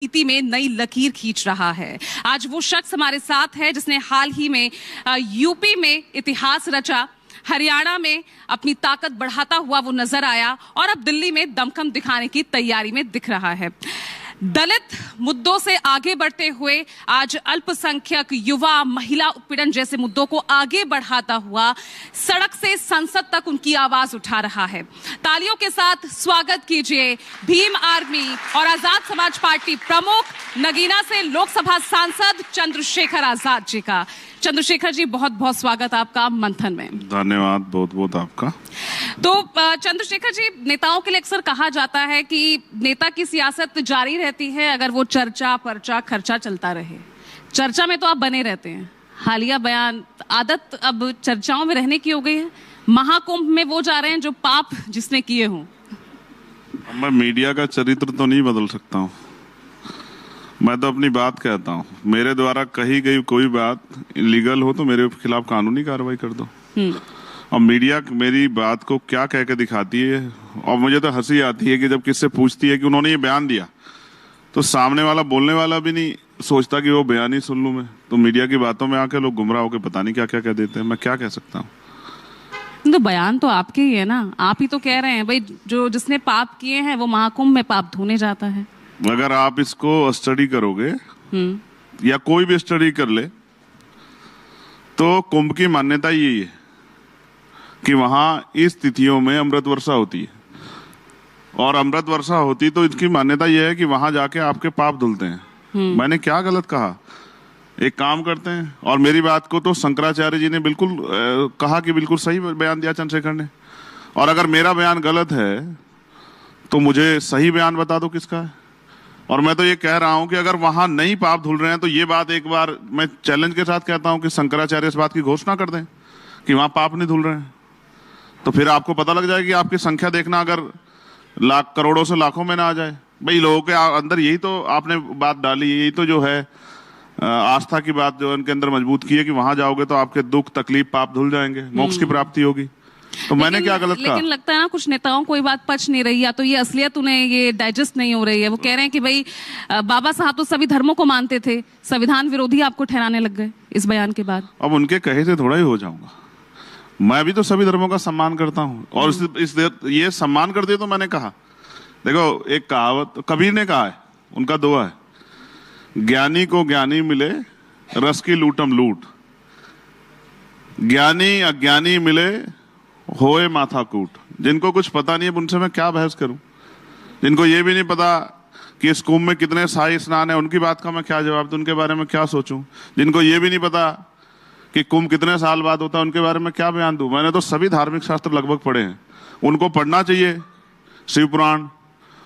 नीति में नई लकीर खींच रहा है। आज वो शख्स हमारे साथ है जिसने हाल ही में यूपी में इतिहास रचा, हरियाणा में अपनी ताकत बढ़ाता हुआ वो नजर आया और अब दिल्ली में दमखम दिखाने की तैयारी में दिख रहा है। दलित मुद्दों से आगे बढ़ते हुए आज अल्पसंख्यक, युवा, महिला उत्पीड़न जैसे मुद्दों को आगे बढ़ाता हुआ सड़क से संसद तक उनकी आवाज उठा रहा है। तालियों के साथ स्वागत कीजिए भीम आर्मी और आजाद समाज पार्टी प्रमुख, नगीना से लोकसभा सांसद चंद्रशेखर आजाद जी का। चंद्रशेखर जी, बहुत बहुत स्वागत आपका मंथन में। धन्यवाद बहुत बहुत आपका। तो चंद्रशेखर जी, नेताओं के लिए अक्सर कहा जाता है कि नेता की सियासत जारी रहती है अगर वो चर्चा, पर्चा, खर्चा चलता रहे। चर्चा में तो आप बने रहते हैं। हालिया बयान, आदत अब चर्चाओं में रहने की हो गई है। महाकुंभ में वो जा रहे हैं जो पाप जिसने किए हों। मैं मीडिया का चरित्र तो नहीं बदल सकता हूँ, मैं तो अपनी बात कहता हूँ। मेरे द्वारा कही गई कोई बात इलीगल हो तो मेरे खिलाफ कानूनी कार्रवाई कर दो। और मीडिया मेरी बात को क्या कह के दिखाती है, और मुझे तो हंसी आती है कि जब किससे पूछती है कि उन्होंने ये बयान दिया, तो सामने वाला बोलने वाला भी नहीं सोचता कि वो बयान ही सुन लूं मैं। तो मीडिया की बातों में आके लोग गुमराह होकर पता नहीं क्या क्या कह देते हैं। मैं क्या कह सकता हूँ? तो बयान तो आपके ही है ना, आप ही तो कह रहे हैं भाई जो जिसने पाप किए हैं वो महाकुंभ में पाप धोने जाता है। अगर आप इसको स्टडी करोगे या कोई भी स्टडी कर ले तो कुंभ की मान्यता यही है कि वहां इस तिथियों में अमृत वर्षा होती है, और अमृत वर्षा होती तो इसकी मान्यता यह है कि वहां जाके आपके पाप धुलते हैं। मैंने क्या गलत कहा? एक काम करते हैं, और मेरी बात को तो शंकराचार्य जी ने बिल्कुल कहा कि बिल्कुल सही बयान दिया चंद्रशेखर ने। और अगर मेरा बयान गलत है तो मुझे सही बयान बता दो किसका है। और मैं तो ये कह रहा हूं कि अगर वहां नहीं पाप धुल रहे हैं तो ये बात एक बार मैं चैलेंज के साथ कहता हूं कि शंकराचार्य इस बात की घोषणा कर दें कि वहां पाप नहीं धुल रहे हैं, तो फिर आपको पता लग जाएगी। आपकी संख्या देखना अगर लाख, करोड़ों से लाखों में ना आ जाए। भाई लोगों के अंदर यही तो आपने बात डाली, यही तो जो है आस्था की बात जो उनके अंदर मजबूत की है कि वहां जाओगे तो आपके दुख, तकलीफ, पाप धुल जाएंगे, मोक्ष की प्राप्ति होगी। तो मैंने क्या गलत कहा? लेकिन लगता है ना कुछ नेताओं को ये बात पच नहीं रही, या तो ये असलियत उन्हें ये डाइजेस्ट नहीं हो रही है। वो कह रहे हैं कि भाई बाबा साहब तो सभी धर्मों को मानते थे, संविधान विरोधी आपको ठहराने लग गए इस बयान के बाद। अब उनके कहे से थोड़ा ही हो जाऊंगा। मैं भी तो सभी धर्मों का सम्मान करता हूँ, और ये सम्मान करते तो मैंने कहा। देखो, एक कहावत कबीर ने कहा है, उनका दुआ है, ज्ञानी को ज्ञानी मिले, रस की लूटम लूट, ज्ञानी अज्ञानी मिले, होए माथा कूट। जिनको कुछ पता नहीं है उनसे मैं क्या बहस करूं? जिनको ये भी नहीं पता कि इस कुंभ में कितने शाही स्नान है, उनकी बात का मैं क्या जवाब दूं? उनके बारे में क्या सोचूं? जिनको ये भी नहीं पता कि कुंभ कितने साल बाद होता है, उनके बारे में क्या बयान दूं? मैंने तो सभी धार्मिक शास्त्र लगभग पढ़े हैं। उनको पढ़ना चाहिए शिव पुराण,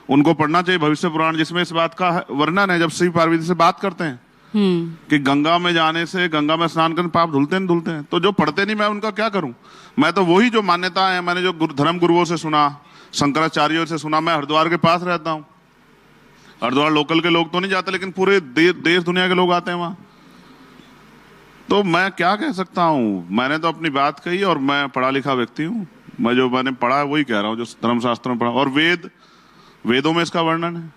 उनको पढ़ना चाहिए भविष्य पुराण, जिसमें इस बात का वर्णन है जब शिव पार्वती से बात करते हैं कि गंगा में जाने से, गंगा में स्नान करने पाप धुलते नहीं धुलते हैं। तो जो पढ़ते नहीं, मैं उनका क्या करूं? मैं तो वही जो मान्यता है, मैंने जो धर्म गुरुओं से सुना, शंकराचार्यों से सुना। मैं हरिद्वार के पास रहता हूं, हरिद्वार लोकल के लोग तो नहीं जाते, लेकिन पूरे देश दुनिया के लोग आते हैं वहां। तो मैं क्या कह सकता हूं? मैंने तो अपनी बात कही, और मैं पढ़ा लिखा व्यक्ति हूं। मैं जो मैंने पढ़ा है वही कह रहा हूं, जो धर्मशास्त्र में पढ़ा, और वेदों में इसका वर्णन है।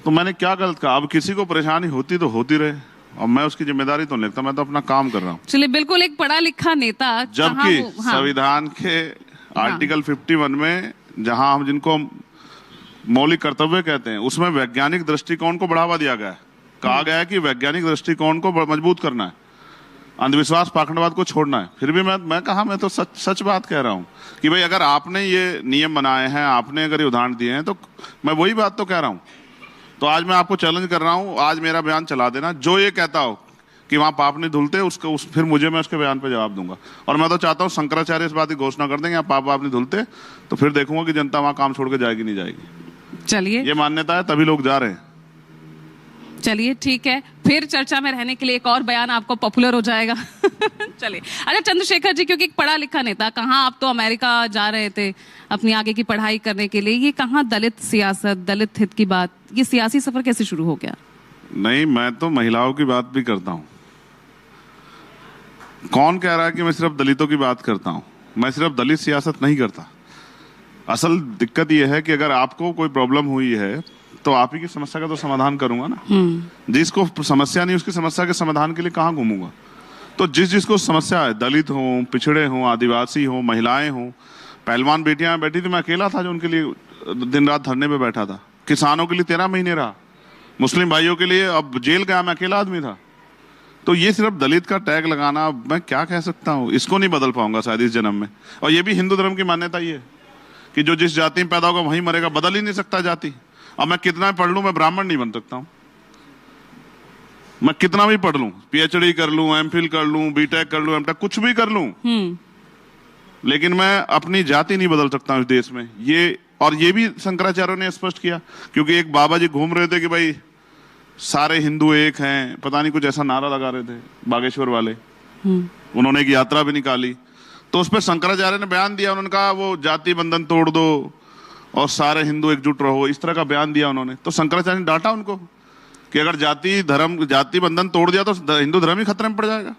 तो मैंने क्या गलत कहा? अब किसी को परेशानी होती तो होती रहे, और मैं उसकी जिम्मेदारी तो नहीं लेता। मैं तो अपना काम कर रहा हूँ। चलिए, बिल्कुल एक पढ़ा लिखा नेता, जबकि संविधान के आर्टिकल 51 में, जहां हम जिनको मौलिक कर्तव्य कहते हैं, उसमें वैज्ञानिक दृष्टिकोण को बढ़ावा दिया गया है। कहा गया है कि वैज्ञानिक दृष्टिकोण को मजबूत करना है, अंधविश्वास, पाखंडवाद को छोड़ना है। फिर भी मैं तो सच बात कह रहा हूं कि भाई अगर आपने ये नियम बनाए हैं, आपने अगर ये उदाहरण दिए हैं, तो मैं वही बात तो कह रहा हूं। तो आज मैं आपको चैलेंज कर रहा हूं, आज मेरा बयान चला देना। जो ये कहता हो कि वहां पाप नहीं धुलते, फिर मैं उसके बयान पे जवाब दूंगा। और मैं तो चाहता हूं शंकराचार्य इस बात की घोषणा कर देंगे पाप नहीं धुलते, तो फिर देखूंगा कि जनता वहां काम छोड़ के जाएगी नहीं जाएगी। चलिए, ये मान्यता है, तभी लोग जा रहे हैं। चलिए ठीक है, फिर चर्चा में रहने के लिए एक और बयान आपको पॉपुलर हो जाएगा। चलिए, अच्छा चंद्रशेखर जी, क्योंकि एक पढ़ा लिखा नेता, कहाँ आप तो अमेरिका जा रहे थे अपनी आगे की पढ़ाई करने के लिए, ये कहाँ दलित सियासत, दलित हित की बात, ये सियासी सफर कैसे शुरू हो गया? नहीं, मैं तो महिलाओं की बात भी करता हूँ। कौन कह रहा है कि मैं सिर्फ दलितों की बात करता हूँ? मैं सिर्फ दलित सियासत नहीं करता। असल दिक्कत यह है कि अगर आपको कोई प्रॉब्लम हुई है तो आप ही की समस्या का तो समाधान करूंगा ना। जिसको समस्या नहीं उसकी समस्या के समाधान के लिए कहाँ घूमूंगा। तो जिसको समस्या है, दलित हो, पिछड़े हो, आदिवासी हो, महिलाएं हो, पहलवान बेटियां बैठी थी, मैं अकेला था जो उनके लिए दिन रात धरने पे बैठा था। किसानों के लिए 13 महीने रहा, मुस्लिम भाइयों के लिए अब जेल गया, मैं अकेला आदमी था। तो ये सिर्फ दलित का टैग लगाना, मैं क्या कह सकता हूँ, इसको नहीं बदल पाऊंगा शायद इस जन्म में। और ये भी हिंदू धर्म की मान्यता ही है कि जो जिस जाति में पैदा होगा वहीं मरेगा, बदल ही नहीं सकता जाति। अब मैं कितना भी पढ़ लूं, मैं ब्राह्मण नहीं बन सकता हूं। मैं कितना भी पढ़ लूं, पीएचडी कर लूं, एमफिल कर लूं, बीटेक कर लूं, एमटेक कुछ भी कर लूं, लेकिन मैं अपनी जाति नहीं बदल सकता हूं इस देश में। ये भी शंकराचार्य ने स्पष्ट किया, क्योंकि एक बाबा जी घूम रहे थे कि भाई सारे हिंदू एक हैं, पता नहीं कुछ ऐसा नारा लगा रहे थे बागेश्वर वाले। उन्होंने एक यात्रा भी निकाली, तो उस पर शंकराचार्य ने बयान दिया। उन्होंने कहा वो जाति बंधन तोड़ दो और सारे हिंदू एकजुट रहो, इस तरह का बयान दिया उन्होंने। तो शंकराचार्य ने डांटा उनको कि अगर जाति बंधन तोड़ दिया तो हिंदू धर्म ही खतरे में पड़ जाएगा।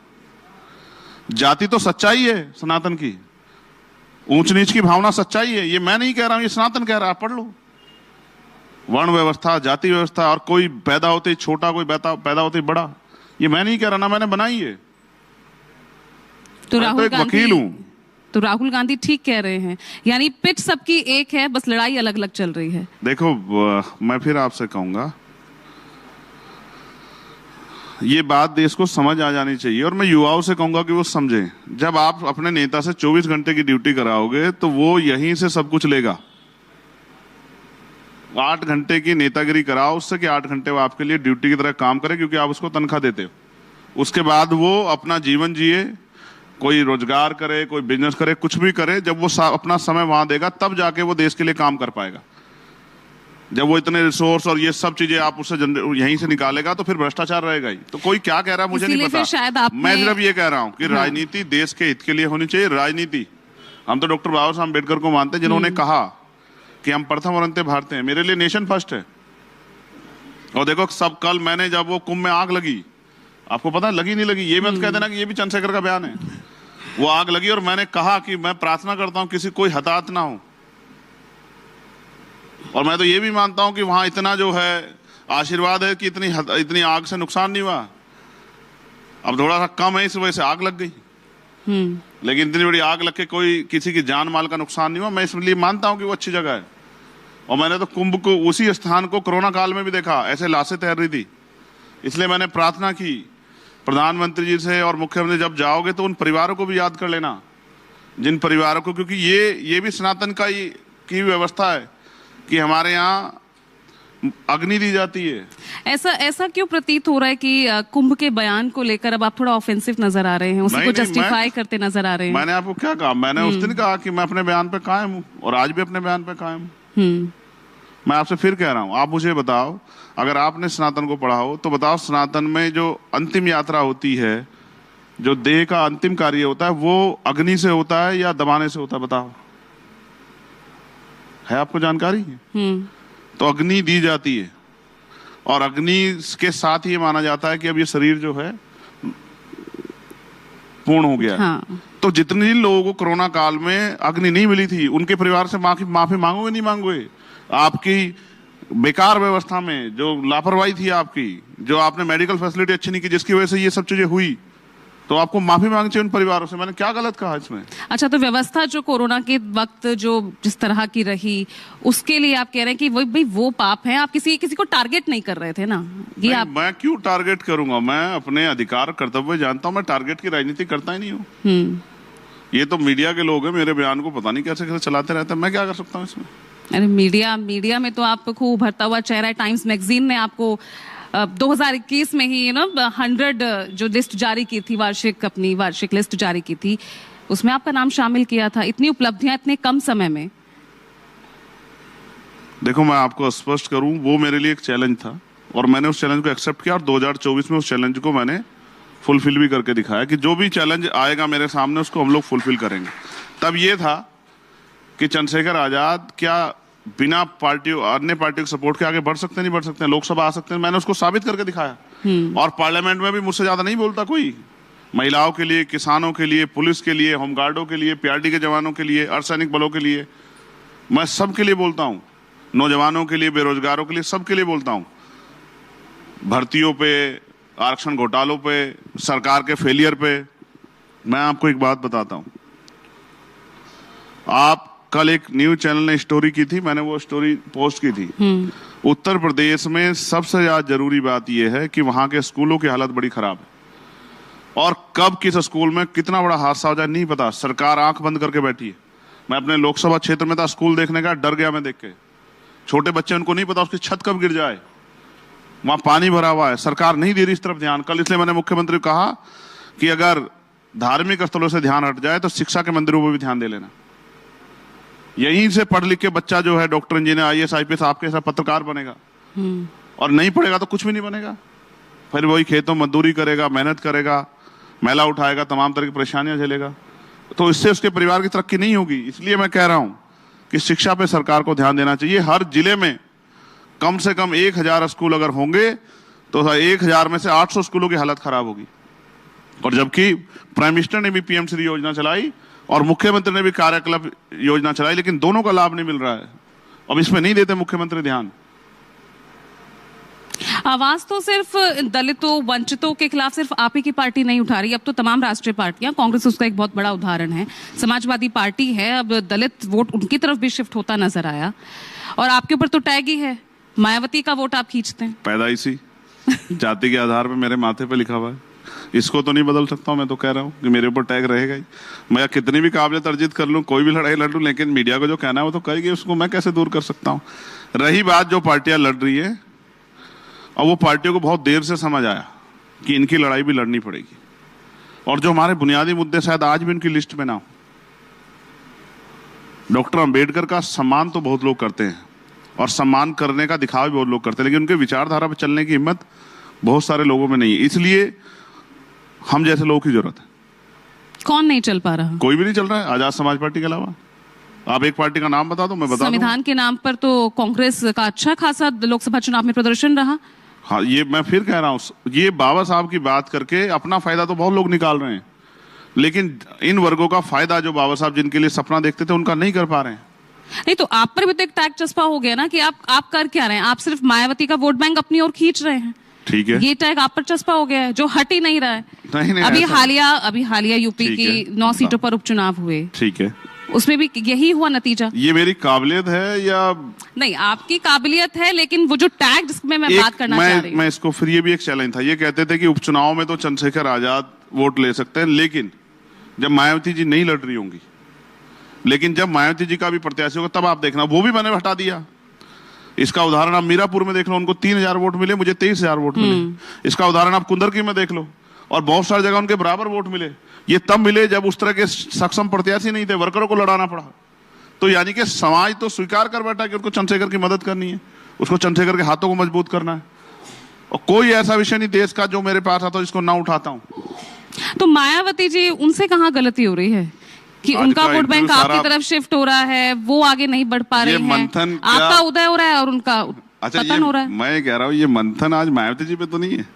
जाति तो सच्चाई है सनातन की, ऊंच नीच की भावना सच्चाई है, ये मैं नहीं कह रहा हूं, ये सनातन कह रहा है। पढ़ लो, वर्ण व्यवस्था, जाति व्यवस्था, और कोई पैदा होते ही छोटा, कोई पैदा होते ही बड़ा, ये मैं नहीं कह रहा ना, मैंने बनाई है। तो मैं तो एक वकील हूं। तो राहुल गांधी ठीक कह रहे हैं, यानी पिच सबकी एक है, बस लड़ाई अलग अलग चल रही है। देखो, मैं फिर आपसे कहूंगा, ये बात देश को समझ आ जानी चाहिए, और मैं युवाओं से कहूंगा कि वो समझें। जब आप अपने नेता से 24 घंटे की ड्यूटी कराओगे तो वो यहीं से सब कुछ लेगा। 8 घंटे की नेतागिरी कराओ उससे कि 8 घंटे वो आपके लिए ड्यूटी की तरह काम करे, क्योंकि आप उसको तनख्वाह देते हो। उसके बाद वो अपना जीवन जिए, कोई रोजगार करे, कोई बिजनेस करे, कुछ भी करे। जब वो अपना समय वहां देगा तब जाके वो देश के लिए काम कर पाएगा। जब वो इतने रिसोर्स और ये सब चीजें आप उससे यहीं से निकालेगा तो फिर भ्रष्टाचार रहेगा ही। तो कोई क्या कह रहा है मुझे नहीं पता, शायद मैं सिर्फ ये कह रहा हूं कि राजनीति देश के हित के लिए होनी चाहिए। राजनीति, हम तो डॉक्टर बाबा साहब अम्बेडकर को मानते हैं, जिन्होंने कहा कि हम प्रथम और अंत्य भारतीय हैं। मेरे लिए नेशन फर्स्ट है। और देखो, सब कल मैंने जब वो कुंभ में आग लगी, आपको पता है लगी नहीं लगी, ये मत कह देना कि ये भी चंद्रशेखर का बयान है। वो आग लगी और मैंने कहा कि मैं प्रार्थना करता हूं किसी कोई हताहत ना हो। और मैं तो ये भी मानता हूं कि वहां इतना जो है आशीर्वाद है कि इतनी आग से नुकसान नहीं हुआ। अब थोड़ा सा कम है, इस वजह से आग लग गई, लेकिन इतनी बड़ी आग लग के कोई किसी की जान माल का नुकसान नहीं हुआ। मैं इसलिए मानता हूं कि वो अच्छी जगह है। और मैंने तो कुंभ को, उसी स्थान को कोरोना काल में भी देखा, ऐसे लाशें तैर रही थी। इसलिए मैंने प्रार्थना की प्रधानमंत्री जी से और मुख्यमंत्री, जब जाओगे तो उन परिवारों को भी याद कर लेना, जिन परिवारों को, क्योंकि ये भी सनातन का की व्यवस्था है कि हमारे यहाँ अग्नि दी जाती है। ऐसा क्यों प्रतीत हो रहा है कि कुंभ के बयान को लेकर अब आप थोड़ा ऑफेंसिव नजर आ रहे हैं, उसी को जस्टिफाई करते नजर आ रहे हैं? मैंने आपको क्या कहा? मैंने उस दिन कहा कि मैं अपने बयान पे कायम हूँ और आज भी अपने बयान पे कायम हूँ। मैं आपसे फिर कह रहा हूँ, आप मुझे बताओ, अगर आपने सनातन को पढ़ा हो तो बताओ, सनातन में जो अंतिम यात्रा होती है, जो देह का अंतिम कार्य होता है, वो अग्नि से होता है या दबाने से होता है? बताओ, है आपको जानकारी? तो अग्नि दी जाती है, और अग्नि के साथ ही माना जाता है कि अब ये शरीर जो है पूर्ण हो गया। हाँ। तो जितने लोगों को कोरोना काल में अग्नि नहीं मिली थी, उनके परिवार से माफी मांगोगे नहीं मांगोगे? आपकी बेकार व्यवस्था में जो लापरवाही थी आपकी, जो आपने मेडिकल फैसिलिटी अच्छी नहीं की, जिसकी वजह से ये सब चीजें हुई, तो आपको माफी मांगनी चाहिए उन परिवारों से। मैंने क्या गलत कहा इसमें? अच्छा, तो व्यवस्था जो कोरोना के वक्त जो जिस तरह की रही, उसके लिए आप कह रहे हैं कि भाई वो पाप है, आप किसी को टारगेट नहीं कर रहे थे ना? ये आप... मैं क्यों टारगेट करूंगा? मैं अपने अधिकार कर्तव्य जानता हूं, मैं टारगेट की राजनीति करता ही नहीं हूँ। ये तो मीडिया के लोग हैं, मेरे बयान को पता नहीं कैसे कैसे चलाते रहते हैं, मैं क्या कर सकता हूँ इसमें? अरे मीडिया में तो आप खूब उभरता हुआ चेहरा है। टाइम्स मैगजीन ने आपको 2021 में ही 100 जो लिस्ट जारी की थी, अपनी वार्षिक लिस्ट जारी की थी, उसमें आपका नाम शामिल किया था। इतनी उपलब्धियां इतने कम समय में। देखो, मैं आपको स्पष्ट करूं, वो मेरे लिए एक चैलेंज था और मैंने उस चैलेंज को एक्सेप्ट किया, और 2024 में उस चैलेंज को मैंने फुलफिल भी करके दिखाया कि जो भी चैलेंज आएगा मेरे सामने उसको हम लोग फुलफिल करेंगे। तब ये था कि चंद्रशेखर आजाद क्या बिना अन्य पार्टी के सपोर्ट के आगे बढ़ सकते नहीं बढ़ सकते हैं, लोकसभा आ सकते हैं? मैंने उसको साबित करके दिखाया। और पार्लियामेंट में भी मुझसे ज्यादा नहीं बोलता कोई। महिलाओं के लिए, किसानों के लिए, पुलिस के लिए, होमगार्डों के लिए, पीआरडी के जवानों के लिए, अर्धसैनिक बलों के लिए, मैं सबके लिए बोलता हूं। नौजवानों के लिए, बेरोजगारों के लिए, सबके लिए बोलता हूं। भर्तियों पे, आरक्षण घोटालों पे, सरकार के फेलियर पे मैं आपको एक बात बताता हूं। आप कल एक न्यूज चैनल ने स्टोरी की थी, मैंने वो स्टोरी पोस्ट की थी। उत्तर प्रदेश में सबसे ज्यादा जरूरी बात यह है कि वहां के स्कूलों की हालत बड़ी खराब है, और कब किस स्कूल में कितना बड़ा हादसा हो जाए नहीं पता। सरकार आंख बंद करके बैठी है। मैं अपने लोकसभा क्षेत्र में था, स्कूल देखने का, डर गया मैं देख के। छोटे बच्चे, उनको नहीं पता उसकी छत कब गिर जाए, वहां पानी भरा हुआ है, सरकार नहीं दे रही इस तरफ ध्यान। कल इसलिए मैंने मुख्यमंत्री को कहा कि अगर धार्मिक स्थलों से ध्यान हट जाए तो शिक्षा के मंदिरों पर भी ध्यान दे लेना। यहीं से पढ़ लिख के बच्चा जो है डॉक्टर, इंजीनियर, IAS, IPS, आपके ऐसा पत्रकार बनेगा। और नहीं पढ़ेगा तो कुछ भी नहीं बनेगा। फिर वही खेतों मजदूरी करेगा, मेहनत करेगा, मैला उठाएगा, तमाम तरह की परेशानियां झेलेगा, तो इससे उसके परिवार की तरक्की नहीं होगी। इसलिए मैं कह रहा हूं कि शिक्षा पे सरकार को ध्यान देना चाहिए। हर जिले में कम से कम 1000 स्कूल अगर होंगे तो 1000 में से 800 स्कूलों की हालत खराब होगी। और जबकि प्राइम मिनिस्टर ने भी PM श्री योजना चलाई और मुख्यमंत्री ने भी कार्यकल्प योजना चलाई, लेकिन दोनों का लाभ नहीं मिल रहा है। अब इसमें नहीं देते मुख्यमंत्री ध्यान। आवाज तो सिर्फ दलितों, वंचितों के खिलाफ सिर्फ आप ही की पार्टी नहीं उठा रही, अब तो तमाम राष्ट्रीय पार्टियां, कांग्रेस उसका एक बहुत बड़ा उदाहरण है, समाजवादी पार्टी है, अब दलित वोट उनकी तरफ भी शिफ्ट होता नजर आया। और आपके ऊपर तो टैग ही है, मायावती का वोट आप खींचते हैं। पैदाइशी जाति के आधार पर मेरे माथे पे लिखा हुआ है, इसको तो नहीं बदल सकता हूं। मैं तो कह रहा हूं कि मेरे ऊपर टैग रहेगा ही। मैं कितनी भी काबिलियत अर्जित कर लूं, कोई भी लड़ाई लड़ लूं, लेकिन मीडिया को जो कहना है वो तो कहेगी, उसको मैं कैसे दूर कर सकता हूं। रही बात जो पार्टियां लड़ रही है, और वो पार्टियों को बहुत देर से समझ आया कि इनकी लड़ाई भी लड़नी पड़ेगी, और जो हमारे बुनियादी मुद्दे शायद आज भी उनकी लिस्ट में ना हो। डॉक्टर अंबेडकर का सम्मान तो बहुत लोग करते हैं, और सम्मान करने का दिखावा भी बहुत लोग करते हैं, लेकिन उनके विचारधारा पर चलने की हिम्मत बहुत सारे लोगों में नहीं है। इसलिए हम जैसे लोगों की जरूरत है। कौन नहीं चल पा रहा? कोई भी नहीं चल रहा है, आजाद समाज पार्टी के अलावा। आप एक पार्टी का नाम बता दो, मैं बता दूं। संविधान के नाम पर तो कांग्रेस का अच्छा खासा लोकसभा चुनाव में प्रदर्शन रहा। हाँ, ये मैं फिर कह रहा हूं, ये बाबा साहब की बात करके अपना फायदा तो बहुत लोग निकाल रहे हैं, लेकिन इन वर्गों का फायदा जो बाबा साहब जिनके लिए सपना देखते थे, उनका नहीं कर पा रहे हैं। नहीं तो आप पर भी तो एक टैग चस्पा हो गया ना कि आप कर क्या रहे हैं? आप सिर्फ मायावती का वोट बैंक अपनी ओर खींच रहे हैं। ठीक है, ये टैग आप पर चस्पा हो गया है जो हट ही नहीं रहा है। नहीं, अभी हालिया यूपी की 9 सीटों पर उपचुनाव हुए, ठीक है, उसमें भी यही हुआ नतीजा। ये मेरी काबिलियत है या नहीं? आपकी काबिलियत है, लेकिन वो जो टैग जिसमें मैं बात करना चाह रही हूँ, मैं इसको फिर, ये भी एक चैलेंज था। ये कहते थे कि उपचुनाव में तो चंद्रशेखर आजाद वोट ले सकते हैं, लेकिन जब मायावती जी नहीं लड़ रही होंगी, लेकिन जब मायावती जी का भी प्रत्याशी होगा तब आप देखना, वो भी मैंने हटा दिया। इसका उदाहरण आप मीरापुर में देख लो, उनको 3000 वोट मिले, मुझे 23000 वोट मिले। इसका उदाहरण आप कुंदरकी में देख लो, और बहुत सारी जगह उनके बराबर वोट मिले। ये तब मिले जब उस तरह के सक्षम प्रत्याशी नहीं थे, वर्करों को लड़ाना पड़ा। तो यानी कि समाज तो स्वीकार कर बैठा कि उनको चंद्रशेखर की मदद करनी है, उसको चंद्रशेखर के हाथों को मजबूत करना है। और कोई ऐसा विषय नहीं देश का जो मेरे पास आता जिसको ना उठाता हूं। तो मायावती जी, उनसे कहाँ गलती हो रही है कि उनका वोट बैंक आपकी तरफ शिफ्ट हो रहा है, वो आगे नहीं बढ़ पा रहे हैं, आपका उदय हो रहा है और उनका पतन हो रहा है? मैं कह रहा हूँ ये मंथन आज मायावती जी पे तो नहीं है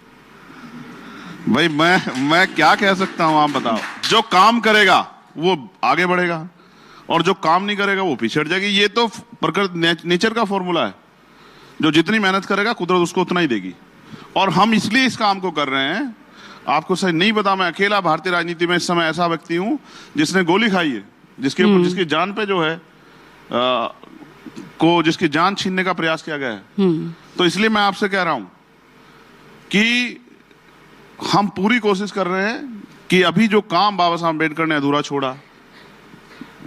भाई। मैं क्या कह सकता हूँ, आप बताओ। जो काम करेगा वो आगे बढ़ेगा, और जो काम नहीं करेगा वो पीछे हट जाएगी। ये तो प्रकृति, नेचर का फॉर्मूला है। जो जितनी मेहनत करेगा कुदरत उसको उतना ही देगी। और हम इसलिए इस काम को कर रहे हैं, आपको सही नहीं पता, मैं अकेला भारतीय राजनीति में इस समय ऐसा व्यक्ति हूं जिसने गोली खाई है, जिसके ऊपर, जिसकी जान पे जो है जिसकी जान छीनने का प्रयास किया गया है। तो इसलिए मैं आपसे कह रहा हूं कि हम पूरी कोशिश कर रहे हैं कि अभी जो काम बाबा साहब अम्बेडकर ने अधूरा छोड़ा,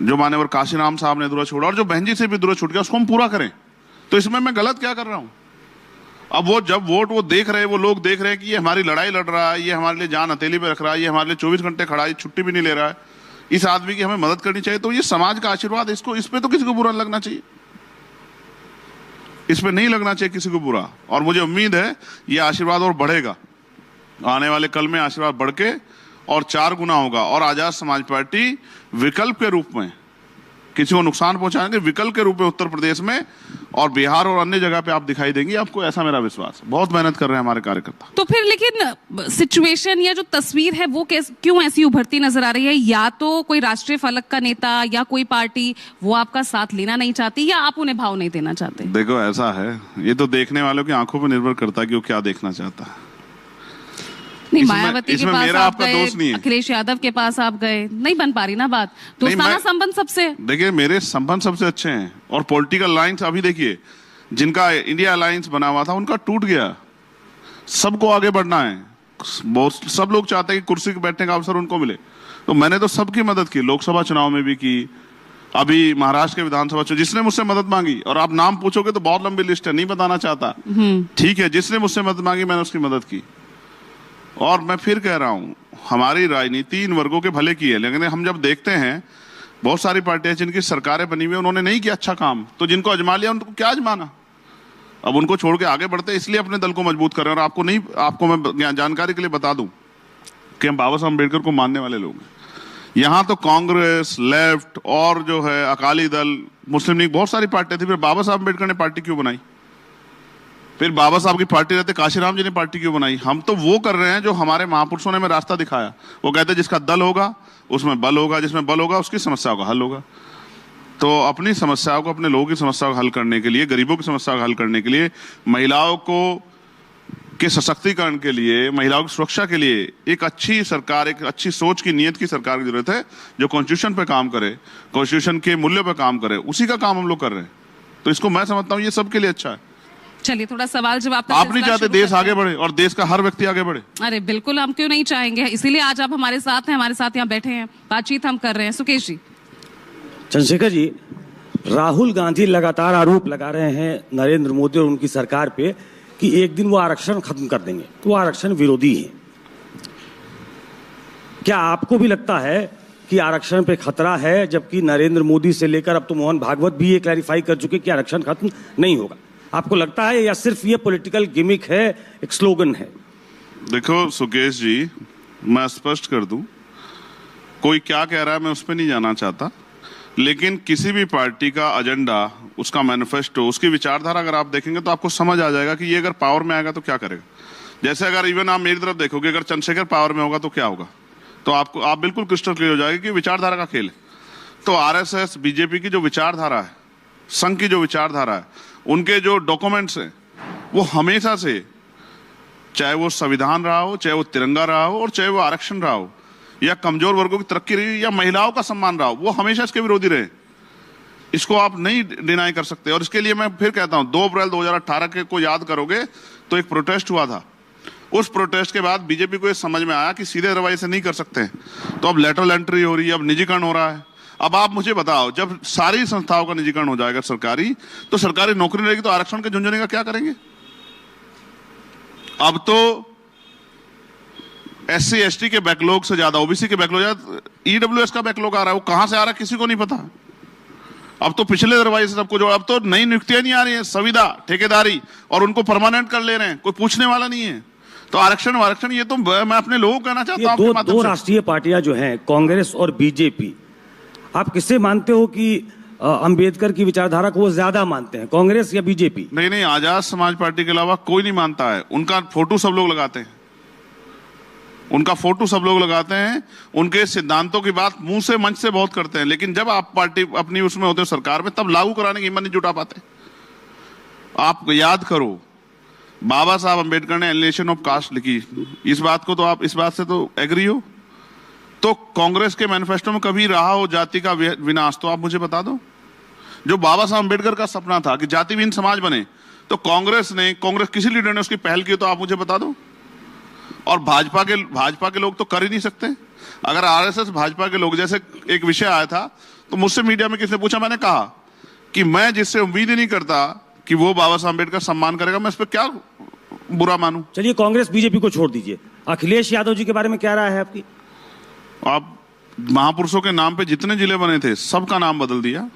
जो मान्यवर काशीराम साहब ने अधूरा छोड़ा, और जो बहन जी से भी अधूरा छूट गया, उसको हम पूरा करें। तो इसमें मैं गलत क्या कर रहा हूं? अब वो जब वो देख रहे हैं, वो लोग देख रहे हैं कि ये हमारी लड़ाई लड़ रहा है, ये हमारे लिए जान हथेली पे रख रहा है, ये हमारे लिए 24 घंटे खड़ा है, छुट्टी भी नहीं ले रहा है, इस आदमी की हमें मदद करनी चाहिए। तो ये समाज का आशीर्वाद, इसको, इस पे तो किसी को बुरा लगना चाहिए, इस पे नहीं लगना चाहिए किसी को बुरा। और मुझे उम्मीद है ये आशीर्वाद और बढ़ेगा, आने वाले कल में आशीर्वाद बढ़ के और 4 गुना होगा। और आजाद समाज पार्टी विकल्प के रूप में किसी को नुकसान पहुंचाएंगे विकल्प के रूप में उत्तर प्रदेश में और बिहार और अन्य जगह पे आप दिखाई देंगे आपको, ऐसा मेरा विश्वास है। बहुत मेहनत कर रहे हैं हमारे कार्यकर्ता। तो फिर लेकिन सिचुएशन या जो तस्वीर है वो क्यों ऐसी उभरती नजर आ रही है? या तो कोई राष्ट्रीय फलक का नेता या कोई पार्टी वो आपका साथ लेना नहीं चाहती, या आप उन्हें भाव नहीं देना चाहते? देखो ऐसा है, ये तो देखने वालों की आंखों पर निर्भर करता है कि वो क्या देखना चाहता है। नहीं, मायावती के पास आप आपका दोस्त नहीं गए, है। अखिलेश यादव के पास आप गए, नहीं बन पा रही ना बात। दोस्ताना संबंध सबसे, देखिए मेरे संबंध सबसे अच्छे हैं और पॉलिटिकल लाइंस अभी देखिए जिनका इंडिया अलायंस बना हुआ था उनका टूट गया। सबको आगे बढ़ना है, बहुत सब लोग चाहते हैं कि कुर्सी पे बैठने का अवसर उनको मिले, तो मैंने तो सबकी मदद की, लोकसभा चुनाव में भी की, अभी महाराष्ट्र के विधानसभा चुनाव, जिसने मुझसे मदद मांगी, और आप नाम पूछोगे तो बहुत लंबी लिस्ट है, नहीं बताना चाहता, ठीक है, जिसने मुझसे मदद मांगी मैंने उसकी मदद की। और मैं फिर कह रहा हूं हमारी राजनीति इन वर्गों के भले की है, लेकिन हम जब देखते हैं बहुत सारी पार्टियां जिनकी सरकारें बनी हुई उन्होंने नहीं किया अच्छा काम, तो जिनको अजमा लिया उनको क्या अजमाना, अब उनको छोड़ के आगे बढ़ते, इसलिए अपने दल को मजबूत कर रहे हैं। और आपको मैं जानकारी के लिए बता दूं कि हम बाबा साहब अम्बेडकर को मानने वाले लोग हैं। यहां तो कांग्रेस, लेफ्ट और जो है अकाली दल, मुस्लिम लीग, बहुत सारी पार्टियां थी, फिर बाबा साहब अम्बेडकर ने पार्टी क्यों बनाई? फिर बाबा साहब की पार्टी रहते काशीराम जी ने पार्टी क्यों बनाई? हम तो वो कर रहे हैं जो हमारे महापुरुषों ने हमें रास्ता दिखाया। वो कहते हैं जिसका दल होगा उसमें बल होगा, जिसमें बल होगा उसकी समस्याओं का हल होगा। तो अपनी समस्याओं को, अपने लोगों की समस्याओं को हल करने के लिए, गरीबों की समस्याओं को हल करने के लिए, महिलाओं को के सशक्तिकरण के लिए, महिलाओं की सुरक्षा के लिए एक अच्छी सरकार, एक अच्छी सोच की, नीयत की सरकार की जरूरत है जो कॉन्स्टिट्यूशन पे काम करे, कॉन्स्टिट्यूशन के मूल्यों पे काम करे। उसी का काम हम लोग कर रहे हैं, तो इसको मैं समझता हूँ ये सबके लिए अच्छा है। चलिए थोड़ा सवाल जवाब। आप नहीं चाहते देश आगे बढ़े और देश का हर व्यक्ति आगे बढ़े? अरे बिल्कुल, हम क्यों नहीं चाहेंगे, इसीलिए आज आप हमारे साथ हैं, हमारे साथ यहाँ बैठे हैं, बातचीत हम कर रहे हैं। सुकेश जी। चंद्रशेखर जी, राहुल गांधी लगातार आरोप लगा रहे हैं नरेंद्र मोदी और उनकी सरकार पे कि एक दिन वो आरक्षण खत्म कर देंगे, तो वो आरक्षण विरोधी है। क्या आपको भी लगता है कि आरक्षण पे खतरा है, जबकि नरेंद्र मोदी से लेकर अब तो मोहन भागवत भी ये क्लैरिफाई कर चुके कि आरक्षण खत्म नहीं होगा? आपको लगता है या सिर्फ ये पॉलिटिकल गिमिक है, एक स्लोगन है? देखो सुकेश जी, मैं स्पष्ट कर दूं, कोई क्या कह रहा है मैं उस पर नहीं जाना चाहता, लेकिन किसी भी पार्टी का एजेंडा, उसका मैनिफेस्टो, उसकी विचारधारा अगर आप देखेंगे तो आपको समझ आ जाएगा कि ये अगर पावर में आएगा तो क्या करेगा। जैसे अगर इवन आप मेरी तरफ देखोगे, अगर चंद्रशेखर पावर में होगा तो क्या होगा, तो आप बिल्कुल क्रिस्टल क्लियर हो जाएगा कि विचारधारा का खेल है। तो आरएसएस, बीजेपी की जो विचारधारा है, संघ की जो विचारधारा है, उनके जो डॉक्यूमेंट्स हैं, वो हमेशा से, चाहे वो संविधान रहा हो, चाहे वो तिरंगा रहा हो, और चाहे वो आरक्षण रहा हो, या कमजोर वर्गों की तरक्की रही, या महिलाओं का सम्मान रहा हो, वो हमेशा इसके विरोधी रहे। इसको आप नहीं डिनाई कर सकते। और इसके लिए मैं फिर कहता हूं, 2 अप्रैल 2018 के को याद करोगे तो एक प्रोटेस्ट हुआ था। उस प्रोटेस्ट के बाद बीजेपी को ये समझ में आया कि सीधे रवैये से नहीं कर सकते, तो अब लेटरल एंट्री हो रही है, अब निजीकरण हो रहा है। अब आप मुझे बताओ, जब सारी संस्थाओं का निजीकरण हो जाएगा सरकारी, तो सरकारी नौकरी रहेगी, तो आरक्षण के झुंझुने का क्या करेंगे? अब तो SC ST के बैकलॉग से ज्यादा, OBC के बैकलॉग ज्यादा, EWS का बैकलॉग आ रहा है, वो कहां से आ रहा है किसी को नहीं पता। अब तो पिछले दरवाजे से सबको जोड़, अब तो नई नियुक्तियां नहीं आ रही है, संविदा, ठेकेदारी, और उनको परमानेंट कर ले रहे हैं, कोई पूछने वाला नहीं है। तो आरक्षण ये तो मैं अपने लोगों को कहना चाहता हूं। दो राष्ट्रीय पार्टियां जो हैं, कांग्रेस और बीजेपी, आप किससे मानते हो कि अंबेडकर की विचारधारा को वो ज्यादा मानते हैं, कांग्रेस या बीजेपी? नहीं, आजाद समाज पार्टी के अलावा कोई नहीं मानता है। उनका फोटो सब लोग लगाते हैं, उनका फोटो सब लोग लगाते हैं, उनके सिद्धांतों की बात मुंह से, मंच से बहुत करते हैं, लेकिन जब आप पार्टी अपनी उसमें होते हो सरकार में, तब लागू कराने की हिम्मत नहीं जुटा पाते। आप याद करो, बाबा साहब अम्बेडकर ने एलिनेशन ऑफ कास्ट लिखी, इस बात को तो आप, इस बात से तो एग्री हो? तो कांग्रेस के मैनिफेस्टो में कभी रहा हो जाति का विनाश, तो आप मुझे बता दो। जो बाबा साहब अम्बेडकर का सपना था कि जाति विहीन समाज बने, तो कांग्रेस किसी लीडर ने उसकी पहल की, तो आप मुझे बता दो। और भाजपा के लोग तो कर ही नहीं सकते। अगर आरएसएस भाजपा के लोग, जैसे एक विषय आया था, तो मुझसे मीडिया में किसने पूछा, मैंने कहा कि मैं जिससे उम्मीद ही नहीं करता कि वो बाबा साहब अम्बेडकर सम्मान करेगा, मैं इस पर क्या बुरा मानूं। चलिए कांग्रेस बीजेपी को छोड़ दीजिए, अखिलेश यादव जी के बारे में क्या राय है आपकी? आप महापुरुषों के नाम पे जितने जिले बने थे सबका नाम बदल दिया,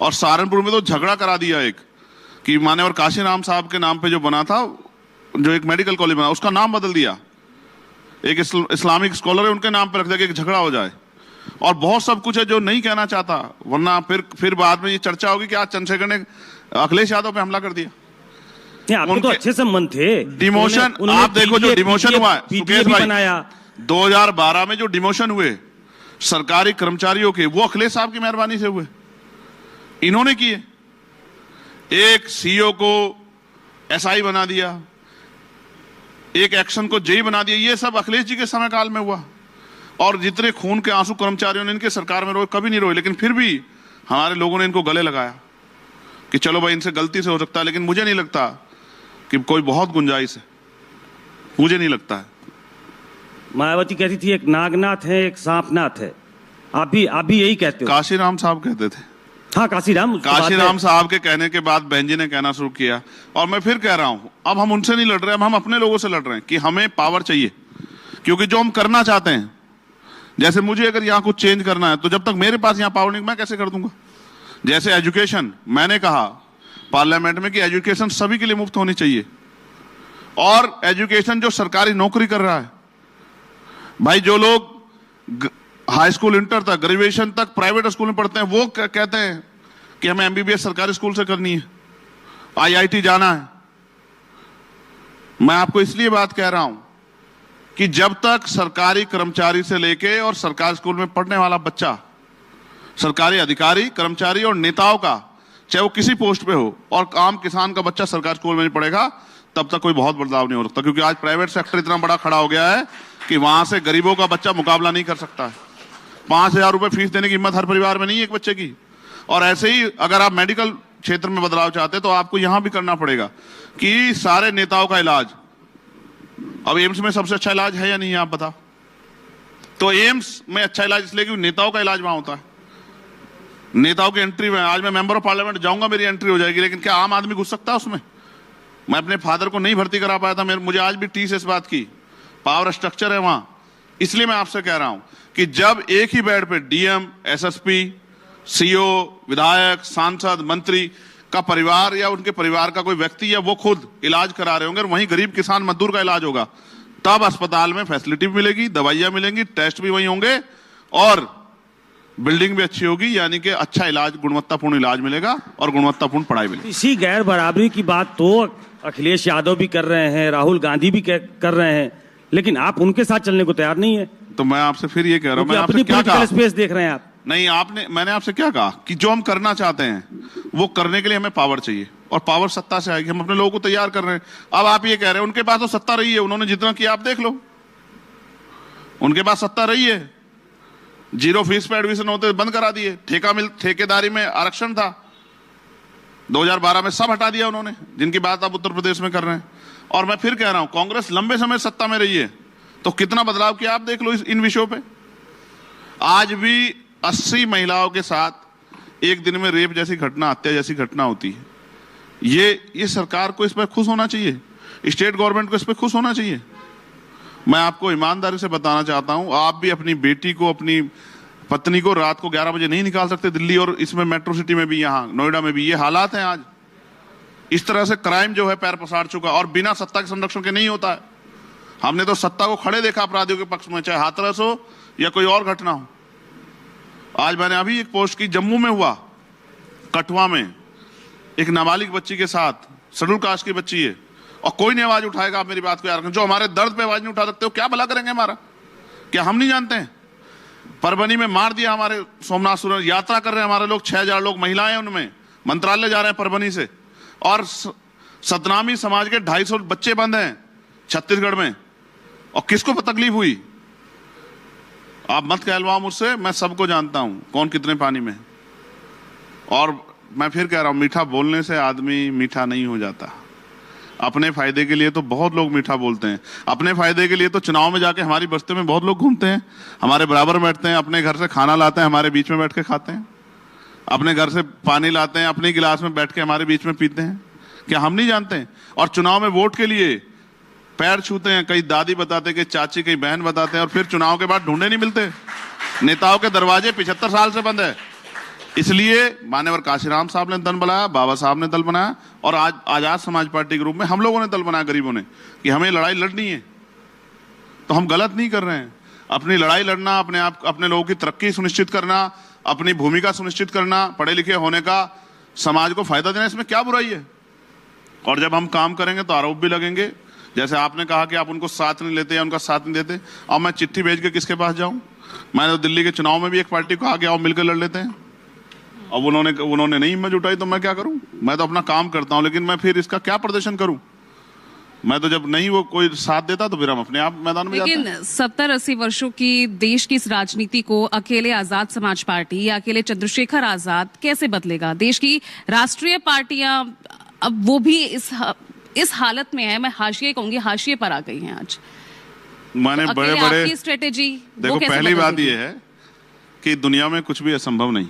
और सहारनपुर में तो झगड़ा करा दिया एक, कि मान्यवर काशीराम साहब के नाम पे जो बना था, जो एक मेडिकल कॉलेज बना, उसका नाम बदल दिया। एक इस्लामिक स्कॉलर है, उनके नाम पे रख दिया कि एक झगड़ा हो जाए। और बहुत सब कुछ है जो नहीं कहना चाहता, वरना फिर बाद में ये चर्चा होगी कि आज चंद्रशेखर ने अखिलेश यादव पे हमला कर दिया। आपके तो अच्छे संबंध थे। डिमोशन आप देखो, जो डिमोशन हुआ है सुकेश भाई, 2012 में जो डिमोशन हुए सरकारी कर्मचारियों के, वो अखिलेश साहब की मेहरबानी से हुए, इन्होंने किए। एक सीईओ को एसआई बना दिया, एक एक्शन को जेई बना दिया, ये सब अखिलेश जी के समय काल में हुआ। और जितने खून के आंसू कर्मचारियों ने इनके सरकार में रोए, कभी नहीं रोए, लेकिन फिर भी हमारे लोगों ने इनको गले लगाया कि चलो भाई इनसे गलती से हो सकता है, लेकिन मुझे नहीं लगता कि कोई बहुत गुंजाइश है, मुझे नहीं लगता है। मायावती कहती थी एक नागनाथ है एक सांपनाथ है, आप भी यही कहते हो। काशीराम साहब कहते थे। हाँ, काशीराम साहब के कहने के बाद बहन जी ने कहना शुरू किया, और मैं फिर कह रहा हूं, अब हम उनसे नहीं लड़ रहे, अब हम अपने लोगों से लड़ रहे हैं कि हमें पावर चाहिए, क्योंकि जो हम करना चाहते हैं, जैसे मुझे अगर यहाँ कुछ चेंज करना है तो जब तक मेरे पास यहाँ पावर नहीं, मैं कैसे कर दूंगा। जैसे एजुकेशन, मैंने कहा पार्लियामेंट में कि एजुकेशन सभी के लिए मुफ्त होनी चाहिए, और एजुकेशन जो सरकारी नौकरी कर रहा है, भाई जो लोग हाई स्कूल इंटर तक, ग्रेजुएशन तक प्राइवेट स्कूल में पढ़ते हैं, वो कहते हैं कि हमें एमबीबीएस सरकारी स्कूल से करनी है, आईआईटी जाना है। मैं आपको इसलिए बात कह रहा हूं कि जब तक सरकारी कर्मचारी से लेके और सरकारी स्कूल में पढ़ने वाला बच्चा, सरकारी अधिकारी, कर्मचारी और नेताओं का, चाहे वो किसी पोस्ट पे हो, और आम किसान का बच्चा सरकारी स्कूल में नहीं पढ़ेगा, तब तक कोई बहुत बदलाव नहीं हो सकता। क्योंकि आज प्राइवेट सेक्टर इतना बड़ा खड़ा हो गया है कि वहां से गरीबों का बच्चा मुकाबला नहीं कर सकता है। 5,000 रुपए फीस देने की हिम्मत हर परिवार में नहीं है एक बच्चे की। और ऐसे ही अगर आप मेडिकल क्षेत्र में बदलाव चाहते हैं तो आपको यहां भी करना पड़ेगा कि सारे नेताओं का इलाज, अब एम्स में सबसे अच्छा इलाज है या नहीं है आप बताओ। तो एम्स में अच्छा इलाज इसलिए क्योंकि नेताओं का इलाज वहां होता है, नेताओं की एंट्री में। आज मैं मेंबर ऑफ पार्लियामेंट जाऊंगा, मेरी एंट्री हो जाएगी, लेकिन क्या आम आदमी घुस सकता है उसमें? मैं अपने फादर को नहीं भर्ती करा पाया था, मुझे आज भी टीस इस बात की, पावर स्ट्रक्चर है वहां। इसलिए मैं आपसे कह रहा हूं कि जब एक ही बेड पे डीएम, एसएसपी, सीओ, विधायक, सांसद, मंत्री का परिवार या उनके परिवार का कोई व्यक्ति या वो खुद इलाज करा रहे होंगे, और वहीं गरीब किसान मजदूर का इलाज होगा, तब अस्पताल में फैसिलिटी भी मिलेगी, दवाइयां मिलेंगी, टेस्ट भी वहीं होंगे, और बिल्डिंग भी अच्छी होगी, यानी कि अच्छा इलाज, गुणवत्तापूर्ण इलाज मिलेगा और गुणवत्तापूर्ण पढ़ाई मिलेगी। इसी गैर बराबरी की बात तो अखिलेश यादव भी कर रहे हैं, राहुल गांधी भी कर रहे हैं, लेकिन आप उनके साथ चलने को तैयार नहीं है। तो मैं आपसे फिर ये कह रहा हूं, मैं आपसे क्या कहा? स्पेस देख रहे हैं आप। नहीं, मैंने आपसे क्या कहा कि जो हम करना चाहते हैं वो करने के लिए हमें पावर चाहिए, और पावर सत्ता से आएगी। हम अपने लोगों को तैयार कर रहे हैं। अब आप ये कह रहे हैं उनके पास तो सत्ता रही है, उन्होंने जितना किया आप देख लो, उनके पास सत्ता रही है। 0 फीस पे एडमिशन होते बंद करा दिए, ठेकेदारी में आरक्षण था 2012 में, सब हटा दिया उन्होंने, जिनकी बात आप उत्तर प्रदेश में कर रहे हैं। और मैं फिर कह रहा हूं, कांग्रेस लंबे समय सत्ता में रही है, तो कितना बदलाव किया आप देख लो इन विषयों पे। आज भी 80 महिलाओं के साथ एक दिन में रेप जैसी घटना, हत्या जैसी घटना होती है। ये सरकार को इस पर खुश होना चाहिए, स्टेट गवर्नमेंट को इस पर खुश होना चाहिए। मैं आपको ईमानदारी से बताना चाहता हूं, आप भी अपनी बेटी को, अपनी पत्नी को रात को 11 बजे नहीं निकाल सकते दिल्ली, और इसमें मेट्रो सिटी में भी, यहाँ नोएडा में भी ये हालात हैं आज। इस तरह से क्राइम जो है पैर पसार चुका, और बिना सत्ता के संरक्षण के नहीं होता है। हमने तो सत्ता को खड़े देखा अपराधियों के पक्ष में, चाहे हाथरस हो या कोई और घटना हो। आज मैंने अभी एक पोस्ट की, जम्मू में हुआ, कठुआ में एक नाबालिग बच्ची के साथ, शेड्यूल कास्ट की बच्ची है, और कोई नहीं आवाज उठाएगा। आप मेरी बात को यार, जो हमारे दर्द पे आवाज नहीं उठा सकते हो, क्या भला करेंगे हमारा? क्या हम नहीं जानते हैं? परभनी में मार दिया हमारे सोमनाथ सुरन, यात्रा कर रहे हैं हमारे लोग, 6,000 लोग, महिलाएं उनमें, मंत्रालय जा रहे हैं परभनी से, और सतनामी समाज के 250 बच्चे बंद हैं छत्तीसगढ़ में, और किसको तकलीफ हुई? आप मत कहलवाओ मुझसे, मैं सबको जानता हूं कौन कितने पानी में है। और मैं फिर कह रहा हूं, मीठा बोलने से आदमी मीठा नहीं हो जाता। अपने फायदे के लिए तो बहुत लोग मीठा बोलते हैं, अपने फायदे के लिए तो चुनाव में जाके हमारी बस्ती में बहुत लोग घूमते हैं, हमारे बराबर बैठते हैं, अपने घर से खाना लाते हैं, हमारे बीच में बैठ के खाते हैं, अपने घर से पानी लाते हैं, अपने गिलास में बैठ के हमारे बीच में पीते हैं। क्या हम नहीं जानते हैं? और चुनाव में वोट के लिए पैर छूते हैं, कई दादी बताते, कई चाची, कई बहन बताते हैं, और फिर चुनाव के बाद ढूंढे नहीं मिलते। नेताओं के दरवाजे 75 साल से बंद है। इसलिए मान्यवर काशीराम साहब ने दल बनाया, बाबा साहब ने दल बनाया, और आज आजाद समाज पार्टी के रूप में हम लोगों ने दल बनाया, गरीबों ने, कि हमें लड़ाई लड़नी है। तो हम गलत नहीं कर रहे हैं। अपनी लड़ाई लड़ना, अपने लोगों की तरक्की सुनिश्चित करना, अपनी भूमिका सुनिश्चित करना, पढ़े लिखे होने का, समाज को फायदा देना, इसमें क्या बुराई है? और जब हम काम करेंगे तो आरोप भी लगेंगे। जैसे आपने कहा कि आप उनको साथ नहीं लेते या उनका साथ नहीं देते, और मैं चिट्ठी भेज के किसके पास जाऊं? मैंने तो दिल्ली के चुनाव में भी एक पार्टी को आगे आओ मिलकर लड़ लेते हैं, अब उन्होंने नहीं हिम्मत जुटाई, तो मैं क्या करूं? मैं तो अपना काम करता हूं, लेकिन मैं फिर इसका क्या प्रदर्शन करूं? मैं तो जब नहीं वो कोई साथ देता तो फिर हम अपने आप मैदान में जाते हैं। लेकिन 70-80 वर्षों की देश की इस राजनीति को अकेले आजाद समाज पार्टी या अकेले चंद्रशेखर आजाद कैसे बदलेगा? देश की राष्ट्रीय पार्टियां अब वो भी इस हालत में है, मैं हाशिए कहूंगी, हाशिए पर आ गई हैं आज। मैंने तो बड़े बड़े आपकी स्ट्रेटेजी देखो, पहली बात यह है कि दुनिया में कुछ भी असंभव नहीं।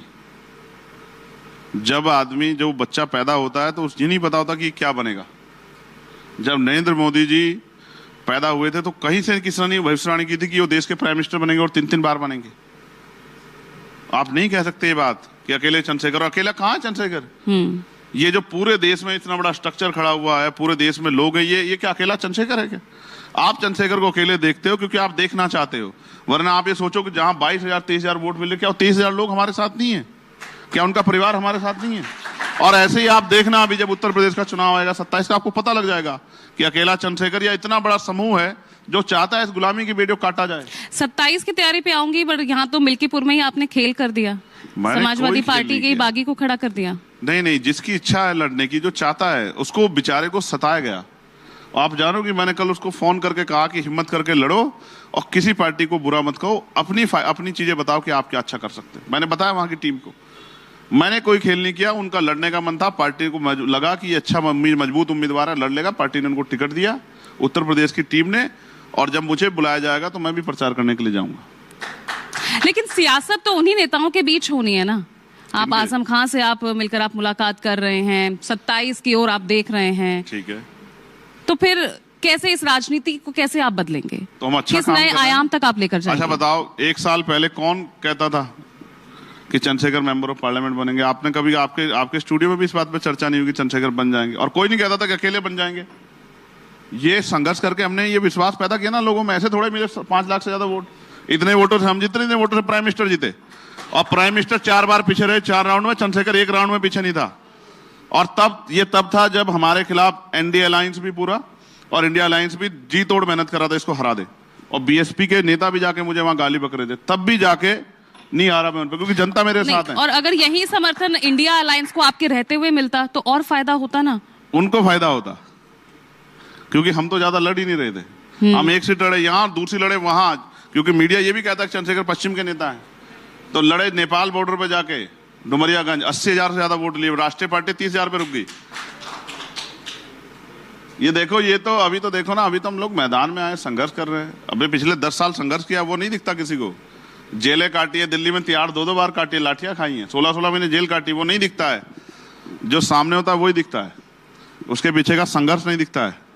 जब आदमी, जो बच्चा पैदा होता है तो उसे नहीं पता होता कि क्या बनेगा। जब नरेंद्र मोदी जी पैदा हुए थे तो कहीं से किसी ने भविष्यवाणी की थी कि वो देश के प्राइम मिनिस्टर बनेंगे और 3-3 बार बनेंगे। आप नहीं कह सकते ये बात कि अकेले चंद्रशेखर, अकेला कहाँ है चंद्रशेखर? ये जो पूरे देश में इतना बड़ा स्ट्रक्चर खड़ा हुआ है, पूरे देश में लोग हैं, ये क्या अकेला चंद्रशेखर है क्या? आप चंद्रशेखर को अकेले देखते हो क्योंकि आप देखना चाहते हो, वरना आप ये सोचो कि जहां 22,000-23,000 वोट मिले, क्या 23,000 लोग हमारे साथ नहीं है? क्या उनका परिवार हमारे साथ नहीं है? और ऐसे ही आप देखना, अभी जब उत्तर प्रदेश का चुनाव आएगा 27 का, आपको पता लग जाएगा कि अकेला चंद्रशेखर या इतना बड़ा समूह है जो चाहता है इस गुलामी की बेड़ी को काटा जाए। 27 की तैयारी पे आऊंगी, बट यहाँ तो मिल्कीपुर में ही आपने खेल कर दिया, समाजवादी पार्टी के बागी को खड़ा कर दिया। नहीं, जिसकी इच्छा है लड़ने की, जो चाहता है, उसको बेचारे को सताया गया। आप जानो कि मैंने कल उसको फोन करके कहा कि हिम्मत करके लड़ो और किसी पार्टी को बुरा मत कहो, अपनी चीजें बताओ कि आप क्या अच्छा कर सकते हैं। मैंने बताया वहां की टीम को, मैंने कोई खेल नहीं किया, उनका लड़ने का मन था। पार्टी को लगा कि ये अच्छा मजबूत उम्मीदवार है, लड़ लेगा, पार्टी ने उनको टिकट दिया, उत्तर प्रदेश की टीम ने। और जब मुझे बुलाया जाएगा तो मैं भी प्रचार करने के लिए जाऊंगा। लेकिन सियासत तो उन्हीं नेताओं के बीच होनी है ना। आप आजम खान से आप मिलकर आप मुलाकात कर रहे हैं, 27 की ओर आप देख रहे हैं, ठीक है, तो फिर कैसे इस राजनीति को कैसे आप बदलेंगे? तो हम अच्छा किस नए आयाम तक आप लेकर जाएंगे? अच्छा बताओ, 1 साल पहले कौन कहता था कि चंद्रशेखर मेंबर ऑफ पार्लियामेंट बनेंगे? आपने कभी आपके स्टूडियो में भी इस बात पे चर्चा नहीं हुई कि चंद्रशेखर बन जाएंगे? और कोई नहीं कहता था कि अकेले बन जाएंगे। ये संघर्ष करके हमने ये विश्वास पैदा किया ना लोगों में। ऐसे थोड़े मिले 5 लाख से ज्यादा वोट, इतने वोटों से हम जीते, इतने वोटों से प्राइम मिनिस्टर जीते। और प्राइम मिनिस्टर 4 बार पीछे रहे, 4 राउंड में। चंद्रशेखर 1 राउंड में पीछे नहीं था। और तब था जब हमारे खिलाफ एनडीए अलायंस भी पूरा और इंडिया अलायंस भी जी तोड़ मेहनत कर रहा था इसको हरा दे। और बीएसपी के नेता भी जाके मुझे वहां गाली बक रहे थे, तब भी जाके नहीं आ रहा मैं उन पर, क्योंकि जनता मेरे साथ है। और अगर यही समर्थन इंडिया अलायंस को आपके रहते हुए मिलता तो और फायदा होता ना? उनको फायदा होता, क्योंकि हम तो ज्यादा लड़ ही नहीं रहे थे। हम एक सीट लड़े यहाँ, दूसरी लड़े वहां, क्योंकि मीडिया ये भी कहता है चंद्रशेखर पश्चिम के नेता है। तो लड़े नेपाल बॉर्डर पे जाके, डुमरियागंज, 80,000 से ज्यादा वोट लिए। राष्ट्रीय पार्टी 30,000 पे रुक गई। ये देखो, ये तो अभी तो देखो ना, अभी तो हम लोग मैदान में आए, संघर्ष कर रहे हैं। अभी पिछले 10 साल संघर्ष किया, वो नहीं दिखता किसी को। जेलें काटी है, दिल्ली में तिहाड़ 2-2 बार काटी है, लाठियां खाई हैं, 16-16 महीने जेल काटी, वो नहीं दिखता है। जो सामने होता है वही दिखता है, उसके पीछे का संघर्ष नहीं दिखता है।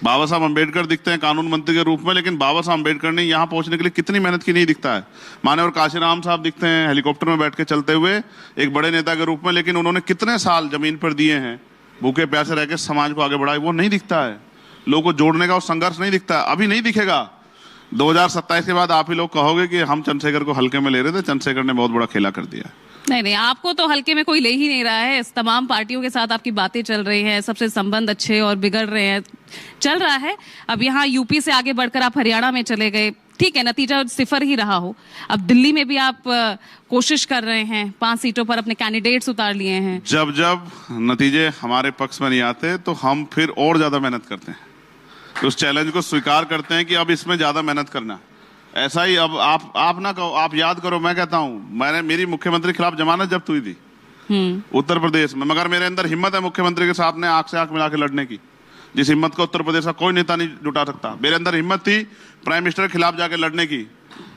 बाबा साहब अम्बेडकर दिखते हैं कानून मंत्री के रूप में, लेकिन बाबा साहब अम्बेडकर ने यहाँ पहुंचने के लिए कितनी मेहनत की नहीं दिखता है। मान्यवर काशीराम साहब दिखते हैं हेलीकॉप्टर में बैठ के चलते हुए एक बड़े नेता के रूप में, लेकिन उन्होंने कितने साल जमीन पर दिए हैं, भूखे प्यासे रह के समाज को आगे बढ़ाए, वो नहीं दिखता है। लोगों को जोड़ने का वो संघर्ष नहीं दिखता, अभी नहीं दिखेगा। 2027 के बाद आप ही लोग कहोगे कि हम चंद्रशेखर को हल्के में ले रहे थे, चंद्रशेखर ने बहुत बड़ा खेला कर दिया। नहीं, आपको तो हल्के में कोई ले ही नहीं रहा है। इस तमाम पार्टियों के साथ आपकी बातें चल रही हैं, सबसे संबंध अच्छे और बिगड़ रहे हैं, चल रहा है। अब यहाँ यूपी से आगे बढ़कर आप हरियाणा में चले गए, ठीक है, नतीजा 0 ही रहा हो। अब दिल्ली में भी आप कोशिश कर रहे हैं, 5 सीटों पर अपने कैंडिडेट्स उतार लिए हैं। जब नतीजे हमारे पक्ष में नहीं आते तो हम फिर और ज्यादा मेहनत करते हैं, तो उस चैलेंज को स्वीकार करते हैं कि अब इसमें ज्यादा मेहनत करना। ऐसा ही अब आप ना कहो, आप याद करो, मैं कहता हूं, मेरी मुख्यमंत्री के खिलाफ जमानत जब्त हुई थी उत्तर प्रदेश में, मगर मेरे अंदर हिम्मत है मुख्यमंत्री के सामने आंख से आंख मिला के लड़ने की, जिस हिम्मत को उत्तर प्रदेश का कोई नेता नहीं जुटा सकता। मेरे अंदर हिम्मत थी प्राइम मिनिस्टर के खिलाफ जाके लड़ने की,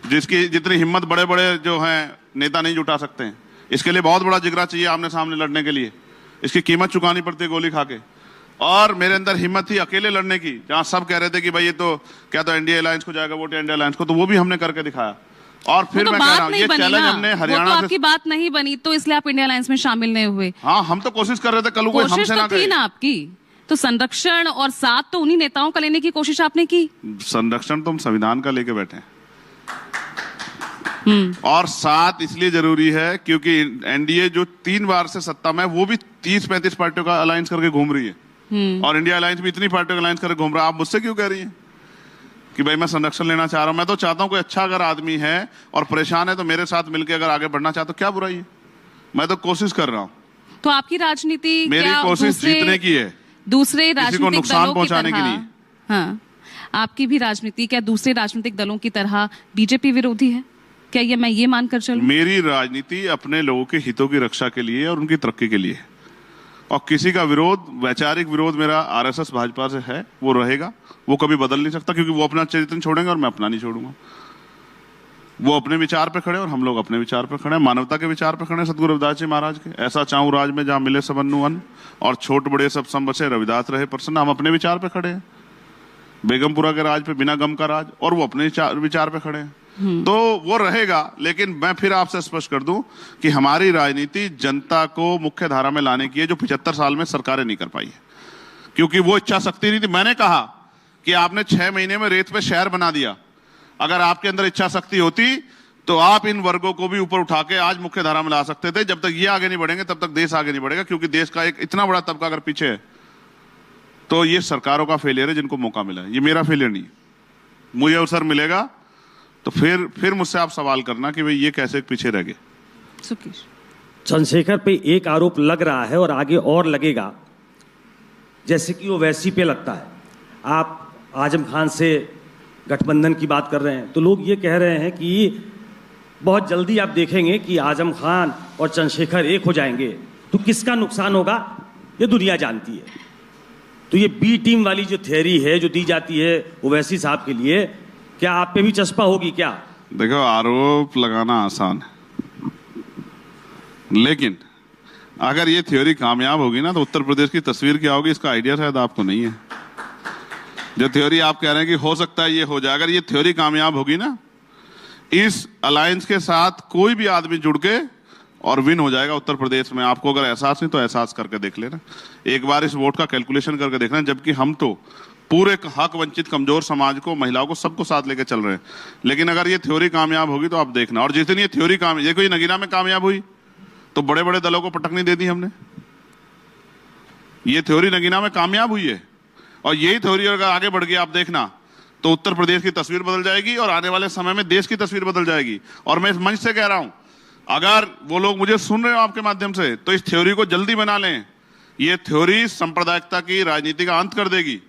जितनी हिम्मत बड़े बड़े जो हैं नेता नहीं जुटा सकते हैं। इसके लिए बहुत बड़ा जिगरा चाहिए आमने सामने लड़ने के लिए, इसकी कीमत चुकानी पड़ती है गोली खा के। और मेरे अंदर हिम्मत थी अकेले लड़ने की, जहां सब कह रहे थे कि भाई ये तो क्या तो एनडीए अलायंस को जाएगा वोट, इंडिया अलायंस को, तो वो भी हमने करके दिखाया। और फिर तो मैं कह रहा हूं, ये चैलेंज हमने हरियाणा से, आपकी बात नहीं बनी तो इसलिए आप इंडिया अलायंस में शामिल नहीं हुए। हाँ, हम तो कोशिश कर रहे थे, कल कोई हमसे ना थी ना आपकी, तो संरक्षण और साथ तो उन्हीं नेताओं का लेने की कोशिश आपने की। संरक्षण तो हम संविधान का लेके बैठे हैं। और 7 इसलिए जरूरी है क्योंकि एनडीए जो 3 बार से सत्ता में है, वो भी 30-35 पार्टियों का अलायंस करके घूम रही है। और इंडिया अलायंस भी इतनी पार्टियों का अलायंस करके घूम रहा है। आप मुझसे क्यों कह रही हैं कि भाई मैं संरक्षण लेना चाह रहा हूं? मैं तो चाहता हूं कोई अच्छा अगर आदमी है और परेशान है तो मेरे साथ मिलकर अगर आगे बढ़ना चाहता तो क्या बुराई है? मैं तो कोशिश कर रहा हूं। तो आपकी राजनीति मेरी क्या कोशिश जीतने की है, दूसरे किसी को राजनीतिक नुकसान दलों की पहुंचाने की तरह? नहीं। हाँ, आपकी भी राजनीति क्या दूसरे राजनीतिक दलों की तरह बीजेपी विरोधी है? क्या ये मैं ये मानकर चलूं? मेरी राजनीति अपने लोगों के हितों की रक्षा के लिए और उनकी तरक्की के लिए, और किसी का विरोध, वैचारिक विरोध मेरा आरएसएस भाजपा से है, वो रहेगा, वो कभी बदल नहीं सकता क्योंकि वो अपना चरित्र छोड़ेंगे और मैं अपना नहीं छोड़ूंगा। वो अपने विचार पे खड़े और हम लोग अपने विचार पे खड़े, मानवता के विचार पे खड़े। सतगुरु रविदास जी महाराज के, ऐसा चाहूं राज में जहां मिले सबन्नु अन्न और छोट बड़े सब सम बसे, रविदास रहे प्रसन्न। हम अपने विचार पे खड़े हैं, बेगमपुरा के राज पे बिना गम का राज, और वो अपने विचार पे खड़े हैं। तो वो रहेगा, लेकिन मैं फिर आपसे स्पष्ट कर दूं कि हमारी राजनीति जनता को मुख्य धारा में लाने की है, जो 75 साल में सरकारें नहीं कर पाई है, क्योंकि वो इच्छा शक्ति नहीं थी। मैंने कहा कि आपने 6 महीने में रेत पे शहर बना दिया। अगर आपके अंदर इच्छा शक्ति होती तो आप इन वर्गों को भी ऊपर उठा के आज मुख्य धारा में ला सकते थे। जब तक ये आगे नहीं बढ़ेंगे तब तक देश आगे नहीं बढ़ेगा, क्योंकि देश का एक इतना बड़ा तबका अगर पीछे है तो ये सरकारों का फेलियर है जिनको मौका मिला है, ये मेरा फेलियर नहीं। मुझे अवसर मिलेगा तो फिर मुझसे आप सवाल करना कि भाई ये कैसे पीछे रह गए। सुकेश, चंद्रशेखर पे एक आरोप लग रहा है और आगे और लगेगा, जैसे कि ओवैसी पे लगता है। आप आजम खान से गठबंधन की बात कर रहे हैं तो लोग ये कह रहे हैं कि बहुत जल्दी आप देखेंगे कि आजम खान और चंद्रशेखर एक हो जाएंगे, तो किसका नुकसान होगा ये दुनिया जानती है। तो ये बी टीम वाली जो थ्योरी है जो दी जाती है ओवैसी साहब के लिए, क्या आप पे भी चस्पा होगी क्या? देखो, आरोप लगाना आसान है, लेकिन अगर ये थ्योरी कामयाब होगी ना तो उत्तर प्रदेश की तस्वीर क्या होगी इसका आइडिया शायद आपको नहीं है। जो थ्योरी आप कह रहे हैं कि हो सकता है ये हो जाए, अगर ये थ्योरी कामयाब होगी ना, इस अलायंस के साथ कोई भी आदमी जुड़ के और विन हो जाएगा उत्तर प्रदेश में। आपको अगर एहसास नहीं तो एहसास करके देख लेना, एक बार इस वोट का कैलकुलेशन करके देखना। जबकि हम तो पूरे हक वंचित कमजोर समाज को, महिलाओं को, सबको साथ लेके चल रहे हैं, लेकिन अगर ये थ्योरी कामयाब होगी तो आप देखना। और जिस दिन ये थ्योरी देखो, ये नगीना में कामयाब हुई तो बड़े बड़े दलों को पटकनी दे दी हमने। ये थ्योरी नगीना में कामयाब हुई है, और यही थ्योरी अगर आगे बढ़ गई आप देखना तो उत्तर प्रदेश की तस्वीर बदल जाएगी और आने वाले समय में देश की तस्वीर बदल जाएगी। और मैं इस मंच से कह रहा हूं, अगर वो लोग मुझे सुन रहे हो आपके माध्यम से, तो इस थ्योरी को जल्दी बना लें। ये थ्योरी सांप्रदायिकता की राजनीति का अंत कर देगी,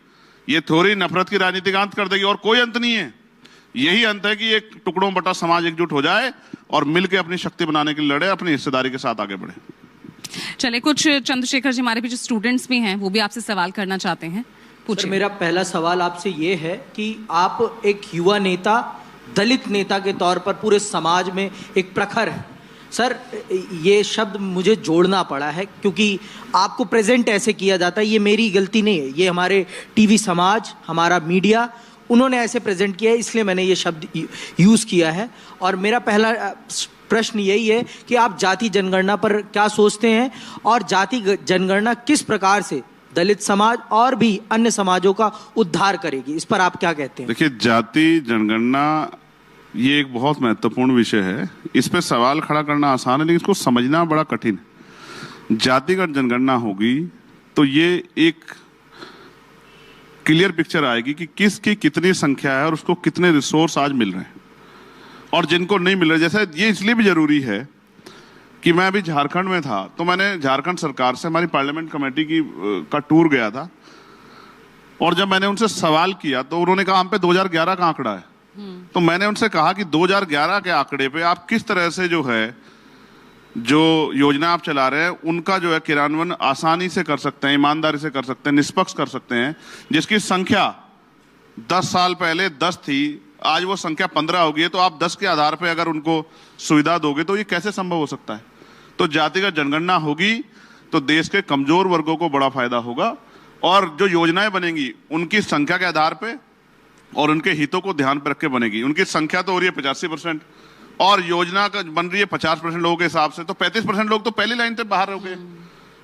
ये थ्योरी नफरत की राजनीति का अंत कर देगी, और कोई अंत नहीं है। यही अंत है कि एक टुकड़ों बटा समाज एकजुट हो जाए और मिलकर अपनी शक्ति बनाने के लिए लड़े, अपनी हिस्सेदारी के साथ आगे बढ़े। चले, कुछ चंद्रशेखर जी हमारे भी जो स्टूडेंट्स भी हैं वो भी आपसे सवाल करना चाहते हैं, पूछिए। मेरा पहला सवाल आपसे ये है कि आप एक युवा नेता, दलित नेता के तौर पर पूरे समाज में एक प्रखर है। सर, ये शब्द मुझे जोड़ना पड़ा है क्योंकि आपको प्रेजेंट ऐसे किया जाता है, ये मेरी गलती नहीं है, ये हमारे टीवी समाज, हमारा मीडिया, उन्होंने ऐसे प्रेजेंट किया है, इसलिए मैंने ये शब्द यूज़ किया है। और मेरा पहला प्रश्न यही है कि आप जाति जनगणना पर क्या सोचते हैं और जाति जनगणना किस प्रकार से दलित समाज और भी अन्य समाजों का उद्धार करेगी, इस पर आप क्या कहते हैं? देखिए, जाति जनगणना ये एक बहुत महत्वपूर्ण विषय है। इस पे सवाल खड़ा करना आसान है, लेकिन इसको समझना बड़ा कठिन है। जातिगत जनगणना होगी तो ये एक क्लियर पिक्चर आएगी कि किसकी कितनी संख्या है और उसको कितने रिसोर्स आज मिल रहे हैं और जिनको नहीं मिल रहे। जैसे ये इसलिए भी जरूरी है कि मैं अभी झारखंड में था, तो मैंने झारखंड सरकार से, हमारी पार्लियामेंट कमेटी का टूर गया था, और जब मैंने उनसे सवाल किया तो उन्होंने कहा हम पे 2011 का आंकड़ा है। तो मैंने उनसे कहा कि 2011 के आंकड़े पे आप किस तरह से जो है जो योजना आप चला रहे हैं उनका जो है क्रियान्वयन आसानी से कर सकते हैं, ईमानदारी से कर सकते हैं, निष्पक्ष कर सकते हैं, जिसकी संख्या 10 साल पहले 10 थी, आज वो संख्या 15 हो गई है। तो आप 10 के आधार पे अगर उनको सुविधा दोगे तो ये कैसे संभव हो सकता है? तो जातिगत जनगणना होगी तो देश के कमजोर वर्गों को बड़ा फायदा होगा, और जो योजनाएं बनेंगी उनकी संख्या के आधार पे और उनके हितों को ध्यान पर रख के बनेगी। उनकी संख्या तो हो रही है 85% और योजना का बन रही है 50% लोगों के हिसाब से, तो 35% लोग तो पहली लाइन से बाहर हो गए।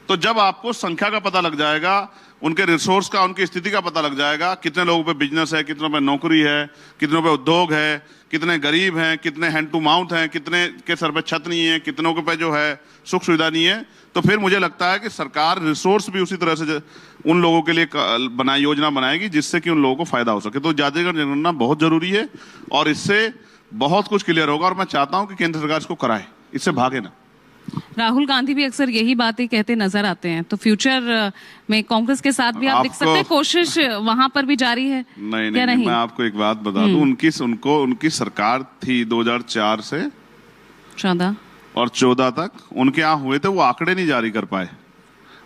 तो जब आपको संख्या का पता लग जाएगा, उनके रिसोर्स का, उनकी स्थिति का पता लग जाएगा। कितने लोगों पे बिजनेस है, कितनों पे नौकरी है, कितनों पे उद्योग है, कितने गरीब हैं, कितने हैंड टू माउथ हैं, कितने के सर पे छत नहीं है, कितनों के पे जो है सुख सुविधा नहीं है। तो फिर मुझे लगता है कि सरकार रिसोर्स भी उसी तरह से उन लोगों के लिए योजना बनाएगी जिससे कि उन लोगों को फायदा हो सके। तो जातिगत जनगणना बहुत जरूरी है और इससे बहुत कुछ क्लियर होगा और मैं चाहता हूं कि केंद्र सरकार इसको कराए, इससे भागे ना। राहुल गांधी भी अक्सर यही बातें कहते नजर आते हैं, तो फ्यूचर में कांग्रेस के साथ भी आप देख सकते हैं कोशिश वहां पर भी जारी है? नहीं, मैं आपको एक बात बता दूं, उनकी सरकार थी 2004 से 14 तक, उनके यहाँ हुए थे, वो आंकड़े नहीं जारी कर पाए।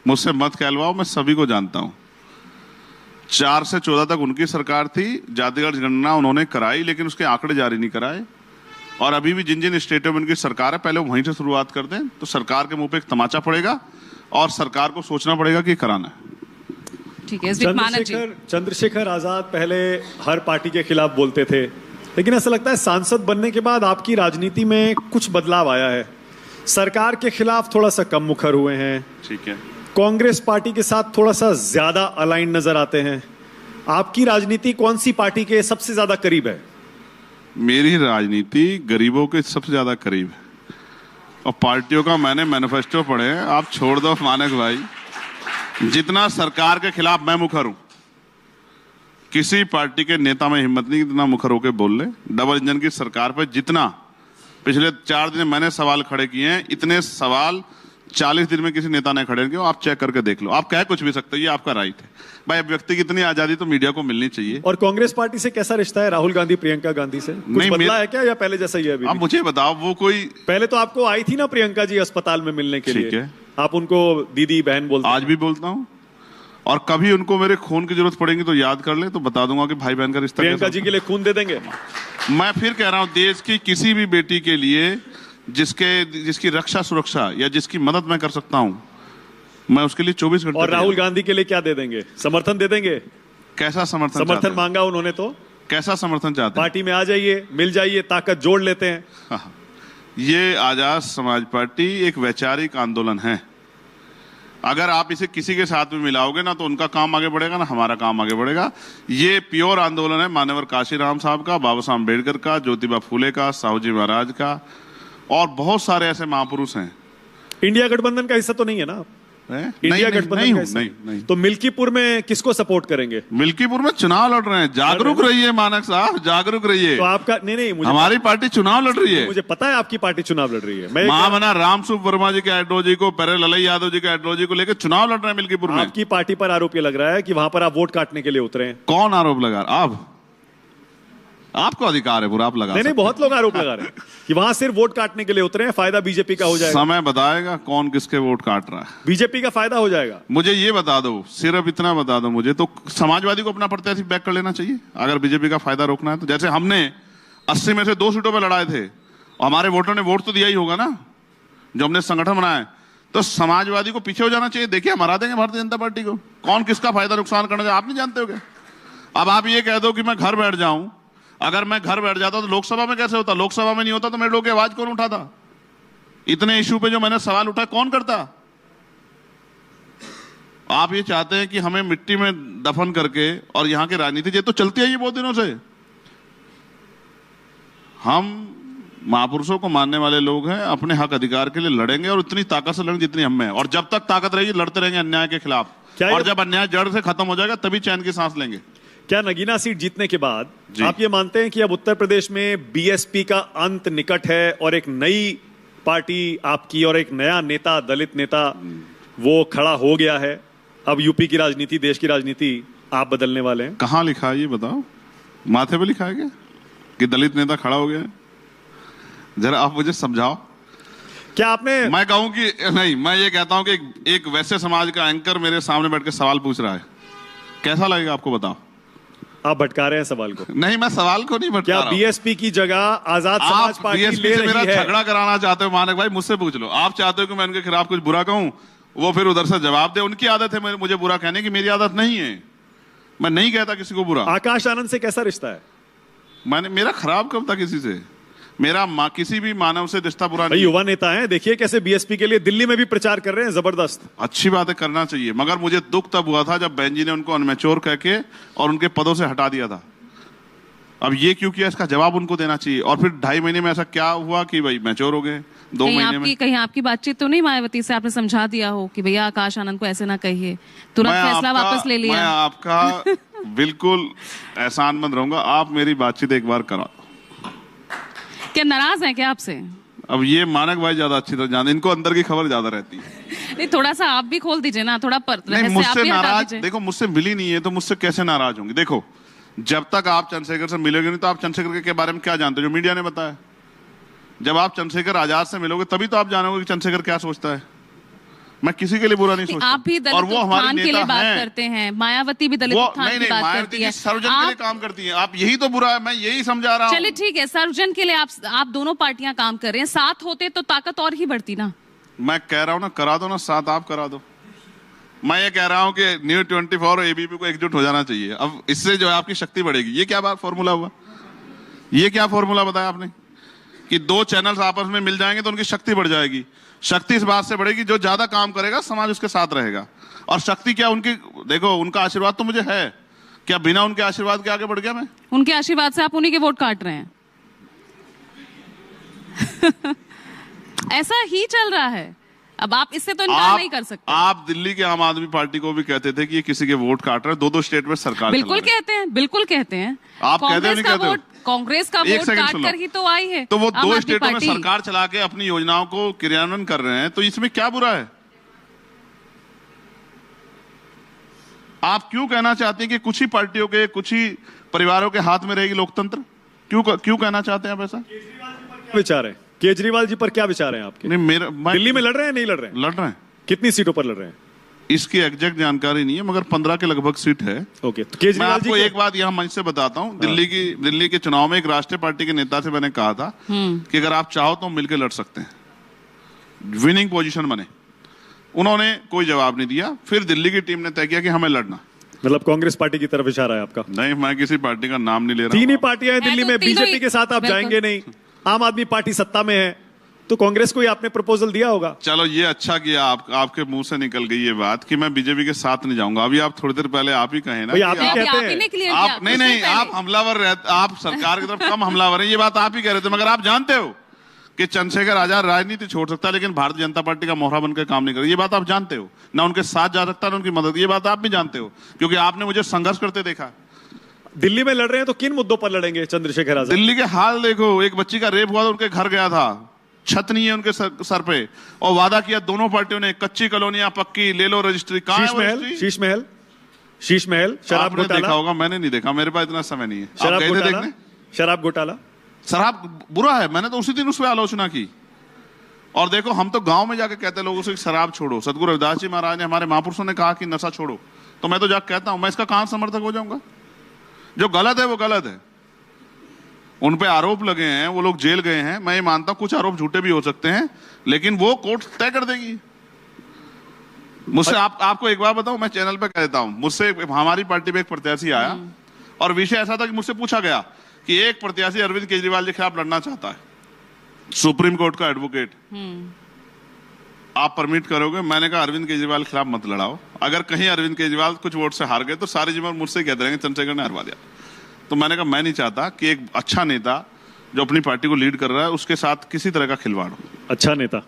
मुझसे मत कहलवाओ, मैं सभी को जानता हूं। 4 से 14 तक उनकी सरकार थी, जातिगत जनगणना उन्होंने कराई लेकिन उसके आंकड़े जारी नहीं कराए। और अभी भी जिन जिन स्टेटों में उनकी सरकार है, पहले वहीं से शुरुआत कर दें तो सरकार के मुंह पे एक तमाचा पड़ेगा और सरकार को सोचना पड़ेगा कि कराना है। ठीक है। चंद्रशेखर आजाद पहले हर पार्टी के खिलाफ बोलते थे, लेकिन ऐसा लगता है सांसद बनने के बाद आपकी राजनीति में कुछ बदलाव आया है। सरकार के खिलाफ थोड़ा सा कम मुखर हुए हैं, ठीक है, कांग्रेस पार्टी के साथ थोड़ा सा ज्यादा अलाइन नजर आते हैं। आपकी राजनीति कौन सी पार्टी के सबसे ज्यादा करीब है? मेरी राजनीति गरीबों के सबसे ज्यादा करीब है और पार्टियों का मैंने मैनिफेस्टो पढ़े हैं। आप छोड़ दो मानक भाई, जितना सरकार के खिलाफ मैं मुखर हूं, किसी पार्टी के नेता में हिम्मत नहीं इतना मुखर होकर बोल ले। डबल इंजन की सरकार पर जितना पिछले 4 दिन मैंने सवाल खड़े किए हैं, इतने सवाल 40 दिन में किसी नेता ने खड़े किए। आप चेक करके देख लो, आप कह कुछ भी सकते हो, ये आपका राइट है भाई। व्यक्ति की इतनी आजादी तो मीडिया को मिलनी चाहिए। और कांग्रेस पार्टी से कैसा रिश्ता है राहुल गांधी प्रियंका गांधी से? कुछ बदला है क्या या पहले जैसा ही है अभी? आप मुझे बताओ, वो कोई पहले तो आपको आई थी ना प्रियंका जी अस्पताल में मिलने के लिए, आप उनको दीदी बहन बोलते हैं। आज भी बोलता हूँ और कभी उनको मेरे खून की जरूरत पड़ेगी तो याद कर ले, तो बता दूंगा कि भाई बहन का रिश्ता। प्रियंका जी के लिए खून दे देंगे? मैं फिर कह रहा हूँ, देश की किसी भी बेटी के लिए जिसकी रक्षा सुरक्षा या जिसकी मदद मैं कर सकता हूं, मैं उसके लिए 24 घंटे। और राहुल गांधी के लिए क्या दे देंगे? समर्थन दे देंगे? कैसा समर्थन मांगा उन्होंने तो कैसा समर्थन चाहते हैं? पार्टी में आ जाइए, मिल जाइए, ताकत जोड़ लेते हैं। हाँ। ये आजाद समाज पार्टी एक वैचारिक आंदोलन है। अगर आप इसे किसी के साथ में मिलाओगे ना तो उनका काम आगे बढ़ेगा ना हमारा काम आगे बढ़ेगा। ये प्योर आंदोलन है मान्यवर काशीराम साहब का, बाबा साहब अम्बेडकर का, ज्योतिबा फूले का, साहू जी महाराज का और बहुत सारे ऐसे महापुरुष हैं। इंडिया गठबंधन का हिस्सा तो नहीं है ना? इंडिया गठबंधन का हिस्सा नहीं। तो मिल्कीपुर में किसको सपोर्ट करेंगे? मिल्कीपुर में चुनाव लड़ रहे हैं। जागरूक रहिए मानक साहब, जागरूक रहिए। तो आपका नहीं मुझे हमारी पार्टी चुनाव लड़ रही है। मुझे पता है आपकी पार्टी चुनाव लड़ रही है। महामना रामसूप वर्मा जी के आइडियोलॉजी को, पेरे ललई यादव जी के आइडियोलॉजी को लेकर चुनाव लड़ रहे हैं मिल्कीपुर में। आपकी पार्टी पर आरोप ये लग रहा है कि वहां पर आप वोट काटने के लिए उतरे हैं। कौन आरोप लगा? आपको अधिकार है पूरा, आप लगा। नहीं, बहुत लोग आरोप लगा रहे हैं कि वहां सिर्फ वोट काटने के लिए उतरे हैं, फायदा बीजेपी का हो जाएगा। समय बताएगा कौन किसके वोट काट रहा है। बीजेपी का फायदा हो जाएगा। मुझे ये बता दो, सिर्फ इतना बता दो मुझे, तो समाजवादी को अपना प्रत्याशी बैक कर लेना चाहिए अगर बीजेपी का फायदा रोकना है तो। जैसे हमने 80 में से 2 सीटों पर लड़ाए थे और हमारे वोटरों ने वोट तो दिया ही होगा ना, जो हमने संगठन बनाया। तो समाजवादी को पीछे हो जाना चाहिए। देखिए हम हरा देंगे भारतीय जनता पार्टी को। कौन किसका फायदा नुकसान करना चाहिए आप नहीं जानते हो क्या? अब आप ये कह दो कि मैं घर बैठ जाऊं, अगर मैं घर बैठ जाता तो लोकसभा में कैसे होता? लोकसभा में नहीं होता तो मेरे लोगों की आवाज कौन उठाता? इतने इशू पे जो मैंने सवाल उठाए कौन करता? आप ये चाहते हैं कि हमें मिट्टी में दफन करके, और यहां की राजनीति ये तो चलती है ये बहुत दिनों से। हम महापुरुषों को मानने वाले लोग हैं, अपने हक अधिकार के लिए लड़ेंगे और उतनी ताकत से लड़ेंगे जितनी हम में है। और जब तक ताकत रहेगी लड़ते रहेंगे अन्याय के खिलाफ। और जब अन्याय जड़ से खत्म हो जाएगा तभी चैन की सांस लेंगे। क्या नगीना सीट जीतने के बाद आप ये मानते हैं कि अब उत्तर प्रदेश में बीएसपी का अंत निकट है और एक नई पार्टी आपकी और एक नया नेता, दलित नेता वो खड़ा हो गया है? अब यूपी की राजनीति, देश की राजनीति आप बदलने वाले हैं? कहां लिखा है ये बताओ? माथे पे लिखा है क्या कि दलित नेता खड़ा हो गया है? जरा आप मुझे समझाओ। क्या आपने? मैं कहूं कि नहीं, मैं ये कहता हूं कि एक वैसे समाज का एंकर मेरे सामने बैठ के सवाल पूछ रहा है, कैसा लगेगा आपको? बताओ। आप भटका रहे हैं सवाल को। नहीं, मैं सवाल को नहीं भटका रहा हूं। बीएसपी की जगह आजाद समाज पार्टी ले रही है? झगड़ा कराना चाहते हो मानक भाई? मुझसे पूछ लो। आप चाहते हो कि मैं उनके खिलाफ कुछ बुरा कहूं, वो फिर उधर से जवाब दे। उनकी आदत है मुझे बुरा कहने की, मेरी आदत नहीं है। मैं नहीं कहता किसी को बुरा। आकाश आनंद से कैसा रिश्ता है? मेरा खराब कब था किसी से? मेरा किसी भी मानव से रिश्ता बुरा भाई नहीं। युवा नेता हैं, देखिए कैसे बीएसपी के लिए दिल्ली में भी प्रचार कर रहे हैं, जबरदस्त। अच्छी बात है, करना चाहिए, मगर मुझे दुख तब हुआ था जब बहन जी ने उनको अनमेच्योर कह के और उनके पदों से हटा दिया था। अब ये क्यों किया, इसका जवाब उनको देना चाहिए। और फिर 2.5 महीने में ऐसा क्या हुआ कि भाई मैच्योर हो गए 2 महीने में। कहीं आपकी बातचीत तो नहीं मायावती से आपने समझा दिया हो कि भैया आकाश आनंद को ऐसे ना कहिए, तुरंत फैसला वापस ले लिया? मैं आपका बिल्कुल एहसानमंद रहूंगा, आप मेरी बातचीत एक बार करा दो। क्या नाराज हैं क्या आपसे? अब ये मानक भाई ज्यादा अच्छी तरह जानते, इनको अंदर की खबर ज्यादा रहती है। नहीं, थोड़ा सा आप भी खोल दीजिए ना, थोड़ा नहीं, मुझसे नाराज, देखो मुझसे मिली नहीं है तो मुझसे कैसे नाराज होंगी। देखो जब तक आप चंद्रशेखर से मिलोगे नहीं तो आप चंद्रशेखर के बारे में क्या जानते हो जो मीडिया ने बताया। जब आप चंद्रशेखर आजाद से मिलोगे तभी तो आप जानोगे कि चंद्रशेखर क्या सोचता है। मैं किसी के लिए बुरा नहीं सोचता। आप भी दलित और वो हमारे उत्थान के लिए बात नेता करते हैं, मायावती भी दलित उत्थान की बात करती है, सर्वजन के लिए काम करती है। आप यही तो बुरा है, मैं यही समझा रहा हूँ। चलिए ठीक है, सर्वजन के लिए आप दोनों पार्टियां काम कर रहे हैं, साथ होते तो ताकत और ही बढ़ती ना। मैं कह रहा हूँ ना, करा दो ना साथ, आप करा दो। मैं ये कह रहा हूँ कि न्यू 24 और एबीपी को एकजुट हो जाना चाहिए। अब इससे जो है आपकी शक्ति बढ़ेगी। ये क्या बात फॉर्मूला हुआ, ये क्या फॉर्मूला बताया आपने कि 2 चैनल्स आपस में मिल जाएंगे तो उनकी शक्ति बढ़ जाएगी। शक्ति इस बात से बढ़ेगी जो ज्यादा काम करेगा समाज उसके साथ रहेगा। और शक्ति क्या, उनकी देखो उनका आशीर्वाद तो मुझे है, क्या बिना उनके आशीर्वाद के आगे बढ़ गया मैं? उनके आशीर्वाद से आप उन्हीं के वोट काट रहे हैं। ऐसा ही चल रहा है, अब आप इससे तो इनकार नहीं कर सकते। आप दिल्ली के आम आदमी पार्टी को भी कहते थे कि ये किसी के वोट काट रहे हैं, 2-2 स्टेट में सरकार बिल्कुल कहते हैं, बिल्कुल कहते हैं। आप कहते हो नहीं कहते हो? कांग्रेस का वोट काट कर ही तो आई है। तो वो आम 2 आदमी स्टेटों में पार्टी। सरकार चला के अपनी योजनाओं को क्रियान्वयन कर रहे हैं, तो इसमें क्या बुरा है? आप क्यों कहना चाहते हैं कि कुछ ही पार्टियों के, कुछ ही परिवारों के हाथ में रहेगी लोकतंत्र? क्यों कहना चाहते हैं आप ऐसा? विचार है केजरीवाल जी पर, क्या विचार है आपके? नहीं, दिल्ली में लड़ रहे हैं, नहीं लड़ रहे हैं? लड़ रहे हैं। कितनी सीटों पर लड़ रहे हैं? इसकी एग्जैक्ट जानकारी नहीं है, मगर 15 के लगभग सीट है। ओके, तो मैं केजरीवाल आपको जी एक बात यहाँ मंच से बताता हूँ। दिल्ली के चुनाव में एक राष्ट्रीय पार्टी के नेता से मैंने कहा था कि अगर आप चाहो तो मिलकर लड़ सकते हैं, विनिंग पोजीशन बने। उन्होंने कोई जवाब नहीं दिया। फिर दिल्ली की टीम ने तय किया कि हमें लड़ना। मतलब कांग्रेस पार्टी की तरफ इशारा है आपका? नहीं, मैं किसी पार्टी का नाम नहीं ले रहा। 3 ही पार्टियां हैं दिल्ली तो में, तीनों बीजेपी ही- के साथ आप बिल्कुल। जाएंगे नहीं, आम आदमी पार्टी सत्ता में है, तो कांग्रेस को ही आपने प्रपोजल दिया होगा। चलो ये अच्छा किया, आपके मुंह से निकल गई ये बात कि मैं बीजेपी के साथ नहीं जाऊंगा। अभी आप थोड़ी देर पहले आप ही कहे ना भाई, कि आप ही आप- कहते आप हैं। ही ने क्लियर आप किया, नहीं कुछ नहीं दिन आप पहले। हमलावर रहते, आप सरकार की तरफ कम हमलावर हैं, ये बात आप ही कह रहे थे। मगर आप जानते हो कि चंद्रशेखर आजाद राजनीति छोड़ सकता है, लेकिन भारतीय जनता पार्टी का मोहरा बनकर काम नहीं कर, ये बात आप जानते हो ना। उनके साथ जा सकता है ना उनकी मदद, ये बात आप भी जानते हो, क्योंकि आपने मुझे संघर्ष करते देखा। दिल्ली में लड़ रहे हैं तो किन मुद्दों पर लड़ेंगे चंद्रशेखर आजाद? दिल्ली के हाल देखो, एक बच्ची का रेप हुआ तो उनके घर गया था, छत नहीं है उनके सर पे, और वादा किया दोनों पार्टियों ने, कच्ची कॉलोनियां पक्की ले लो, रजिस्ट्री कहाँ है? शीश महल शराब आपने देखा घोटाला, होगा, मैंने नहीं देखा, मेरे पास इतना समय नहीं है। आप शराब गए थे घोटाला, देखने? शराब घोटाला। शराब बुरा है, मैंने तो उसी दिन उस पर आलोचना की। और देखो, हम तो गांव में जाके कहते हैं लोगों से शराब छोड़ो। सतगुरु रविदास जी महाराज ने, हमारे महापुरुषों ने कहा कि नशा छोड़ो, तो मैं तो जाके कहता हूं। मैं इसका कहां समर्थक हो जाऊंगा? जो गलत है वो गलत है। उन पे आरोप लगे हैं, वो लोग जेल गए हैं, मैं ये मानता हूं कुछ आरोप झूठे भी हो सकते हैं, लेकिन वो कोर्ट तय कर देगी। मुझसे आपको एक बार बताऊं, मैं चैनल पे कह देता हूं, मुझसे हमारी पार्टी में एक प्रत्याशी आया और विषय ऐसा था कि मुझसे पूछा गया कि एक प्रत्याशी अरविंद केजरीवाल के खिलाफ लड़ना चाहता है, सुप्रीम कोर्ट का एडवोकेट, आप परमिट करोगे? मैंने कहा अरविंद केजरीवाल के खिलाफ मत लड़ाओ। अगर कहीं अरविंद केजरीवाल कुछ वोट से हार गए तो सारे जीवन मुझसे कहते रहेंगे चंद्रशेखर ने हरवा दिया। तो मैंने कहा मैं नहीं चाहता कि एक अच्छा नेता जो अपनी पार्टी को लीड कर रहा है उसके साथ किसी तरह का खिलवाड़ हो। अच्छा नेता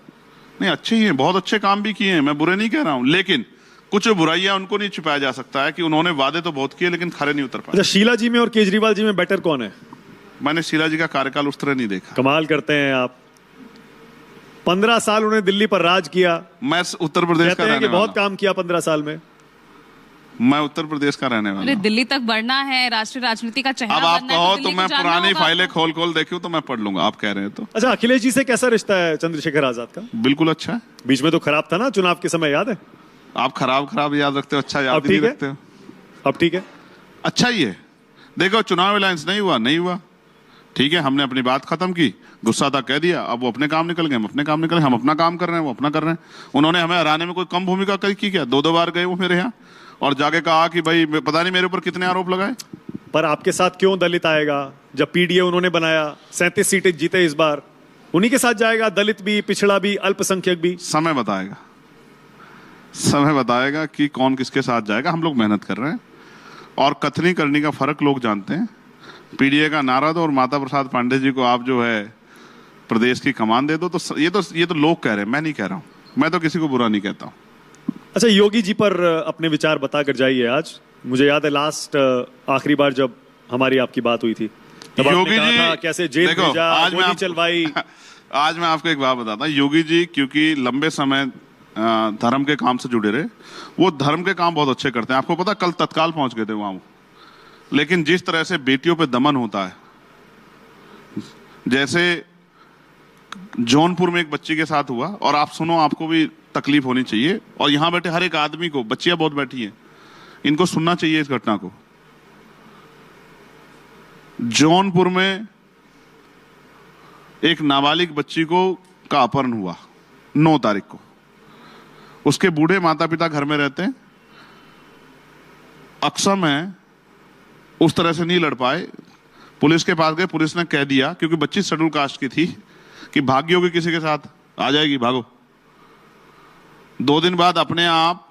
नहीं, अच्छे ही हैं, बहुत अच्छे काम भी किए हैं, मैं बुरे नहीं कह रहा हूं, लेकिन कुछ बुराइयां उनको नहीं छुपाया जा सकता है कि उन्होंने वादे तो बहुत किए लेकिन खरे नहीं उतर पाए। अच्छा, शीला जी में और केजरीवाल जी में बेटर कौन है? मैंने शीला जी का कार्यकाल उस तरह नहीं देखा। कमाल करते हैं आप, 15 साल उन्होंने दिल्ली पर राज किया। मैं उत्तर प्रदेश कहते का हैं कि रहने बहुत वाला काम किया 15 साल में। मैं उत्तर प्रदेश का रहने वाला अरे हूं। दिल्ली तक बढ़ना है, राष्ट्रीय राजनीति का चेहरा अब आप बनना है, कहो दिल्ली तो को मैं जानना पुरानी होगा फाइलें आपको। खोल देखूं तो मैं पढ़ लूंगा, आप कह रहे हैं तो। अच्छा, अखिलेश जी से कैसा रिश्ता है चंद्रशेखर आजाद का? बिल्कुल अच्छा है। बीच में तो खराब था ना चुनाव के समय, याद है? आप खराब याद रखते हो, अच्छा याद अब नहीं ठीक है? रखते हो। अब ठीक है। अच्छा ही है। देखो, चुनाव अलायंस नहीं हुआ, ठीक है, हमने अपनी बात खत्म की, गुस्सा था कह दिया, अब वो अपने काम निकल गए, हम अपने काम निकल गए, हम अपना काम कर रहे हैं, वो अपना कर रहे हैं। उन्होंने हमें हराने में कोई कम भूमिका की क्या? 2 बार गए वो मेरे यहाँ और जाके कहा कि भाई पता नहीं मेरे ऊपर कितने आरोप लगाए। पर आपके साथ क्यों दलित आएगा? जब पीडीए उन्होंने बनाया, 37 सीटें जीते इस बार, उन्हीं के साथ जाएगा दलित भी, पिछड़ा भी, अल्पसंख्यक भी। समय बताएगा, समय बताएगा कि कौन किसके साथ जाएगा। हम लोग मेहनत कर रहे हैं और कथनी करनी का फर्क लोग जानते हैं। पीडीए का नारा दो और माता प्रसाद पांडे जी को आप जो है प्रदेश की कमान दे दो, तो ये तो लोग कह रहे हैं, मैं नहीं कह रहा हूं। मैं तो किसी को बुरा नहीं कहता हूं। अच्छा, योगी जी पर अपने विचार बताकर जाइए। आज मुझे याद है लास्ट आखिरी बार जब हमारी आपकी बात हुई थी, तब आपने कहा था कैसे जेल भेजा, गोली चलवाई। आज मैं आपको एक बात बताता हूं। योगी जी क्योंकि लंबे समय धर्म के काम से जुड़े रहे, वो धर्म के काम बहुत अच्छे करते हैं। आपको पता, कल तत्काल पहुंच गए थे वहां। लेकिन जिस तरह से बेटियों पे दमन होता है, जैसे जौनपुर में एक बच्ची के साथ हुआ, और आप सुनो, आपको भी तकलीफ होनी चाहिए, और यहां बैठे हर एक आदमी को, बच्चियां बहुत बैठी हैं, इनको सुनना चाहिए इस घटना को। जौनपुर में एक नाबालिग बच्ची का अपहरण हुआ 9 तारीख को। उसके बूढ़े माता पिता घर में रहते हैं। अक्षम है, उस तरह से नहीं लड़ पाए। पुलिस के पास गए, पुलिस ने कह दिया, क्योंकि बच्ची शेड्यूल कास्ट की थी, कि भागी होगी किसी के साथ, आ जाएगी, भागो। 2 दिन बाद अपने आप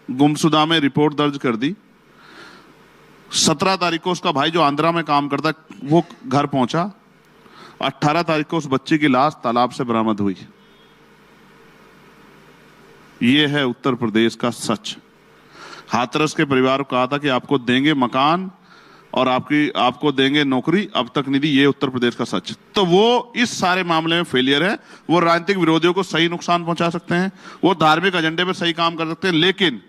गुमशुदा में रिपोर्ट दर्ज कर दी। 17 तारीख को उसका भाई जो आंध्रा में काम करता है वो घर पहुंचा। 18 तारीख को उस बच्ची की लाश तालाब से बरामद हुई। ये है उत्तर प्रदेश का सच। हाथरस के परिवार को कहा था कि आपको देंगे मकान और आपको देंगे नौकरी, अब तक नहीं दी। ये उत्तर प्रदेश का सच। तो वो इस सारे मामले में फेलियर है। वो राजनीतिक विरोधियों को सही नुकसान पहुंचा सकते हैं, वो धार्मिक एजेंडे पर सही काम कर सकते हैं, लेकिन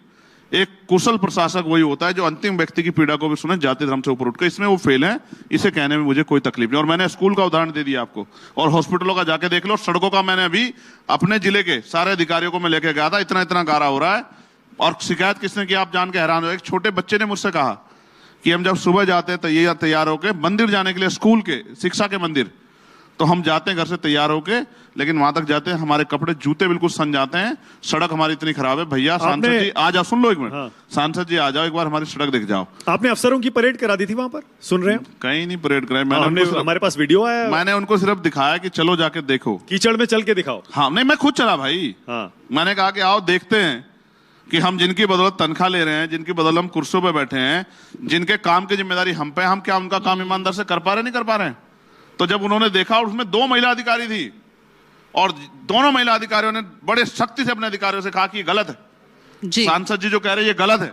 एक कुशल प्रशासक वही होता है जो अंतिम व्यक्ति की पीड़ा को भी सुने, जाति धर्म से ऊपर उठकर। इसमें वो फेल है, इसे कहने में मुझे कोई तकलीफ नहीं। और मैंने स्कूल का उदाहरण दे दिया आपको, और हॉस्पिटलों का जाके देख लो, सड़कों का मैंने अभी अपने जिले के सारे अधिकारियों को मैं लेके गया था। इतना इतना गारा हो रहा है, और शिकायत किसने की आप जान के हैरान हो। एक छोटे बच्चे ने मुझसे कहा कि हम जब सुबह जाते हैं तैयार होके मंदिर जाने के लिए, स्कूल के, शिक्षा के मंदिर, तो हम जाते हैं घर से तैयार होके, लेकिन वहां तक जाते हैं हमारे कपड़े जूते बिल्कुल सन जाते हैं। सड़क हमारी इतनी खराब है। भैया सांसद जी आ जाओ, सुन लो एक मिनट। हाँ। सांसद जी आ जाओ, एक बार हमारी सड़क दिख जाओ। आपने अफसरों की परेड करा दी थी वहां पर, सुन रहे हैं? कहीं नहीं परेड कराई मैंने, हमारे पास वीडियो आया। मैंने उनको सिर्फ दिखाया कि चलो जाके देखो, कीचड़ में चल के दिखाओ। हाँ, नहीं, मैं खुद चला भाई। हाँ, मैंने कहा कि आओ देखते हैं कि हम जिनकी बदौलत तनख्वाह ले रहे हैं, जिनकी बदौलत हम कुर्सियों पे बैठे हैं, जिनके काम की जिम्मेदारी हम पे, हम क्या उनका काम ईमानदार से कर पा रहे, नहीं कर पा रहे हैं। तो जब उन्होंने देखा, और उसमें 2 महिला अधिकारी थी, और दोनों महिला अधिकारियों ने बड़े सख्ती से अपने अधिकारियों से कहा कि ये गलत है। सांसद जी जो कह रहे हैं ये गलत है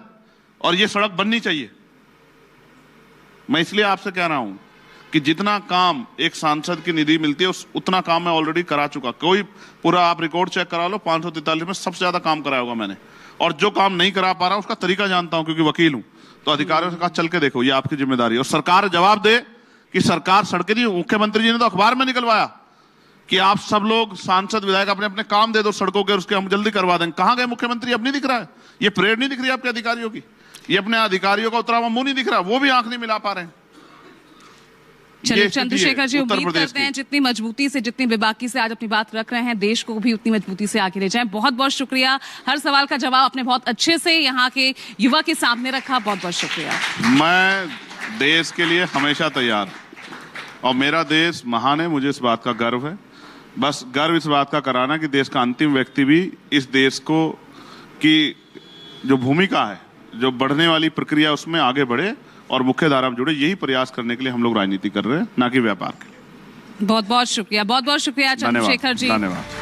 और ये सड़क बननी चाहिए। मैं इसलिए आपसे कह रहा हूं कि जितना काम एक सांसद की निधि मिलती है उतना काम मैं ऑलरेडी करा चुका। कोई पूरा आप रिकॉर्ड चेक करा लो, 543 में सबसे ज्यादा काम कराया होगा मैंने। और जो काम नहीं करा पा रहा उसका तरीका जानता हूं, क्योंकि वकील हूं। तो अधिकारियों से कहा चल के देखो, ये आपकी जिम्मेदारी है। और सरकार जवाब दे कि सरकार सड़कें दी। मुख्यमंत्री जी ने तो अखबार में निकलवाया कि आप सब लोग सांसद विधायक अपने अपने काम दे दो सड़कों के, उसके हम जल्दी करवा देंगे। कहां गए मुख्यमंत्री? अब नहीं दिख रहा है। ये परेड नहीं दिख रही आपके अधिकारियों की, ये अपने अधिकारियों का उतरा हुआ मुंह नहीं दिख रहा, वो भी आंख नहीं मिला पा रहे हैं। चलिए चंद्रशेखर जी, उम्मीद करते हैं जितनी मजबूती से, जितनी बेबाकी से आज अपनी बात रख रहे हैं, देश को भी उतनी मजबूती से आगे ले जाएं। बहुत बहुत शुक्रिया। हर सवाल का जवाब आपने बहुत अच्छे से यहाँ के युवा के सामने रखा। बहुत बहुत शुक्रिया। मैं देश के लिए हमेशा तैयार, और मेरा देश महान है, मुझे इस बात का गर्व है। बस गर्व इस बात का कराना कि देश का अंतिम व्यक्ति भी इस देश को की जो भूमिका है, जो बढ़ने वाली प्रक्रिया, उसमें आगे बढ़े और मुख्य धारा में जुड़े। यही प्रयास करने के लिए हम लोग राजनीति कर रहे हैं, ना कि व्यापार के लिए। बहुत बहुत शुक्रिया, बहुत बहुत शुक्रिया चंद्रशेखर जी। धन्यवाद।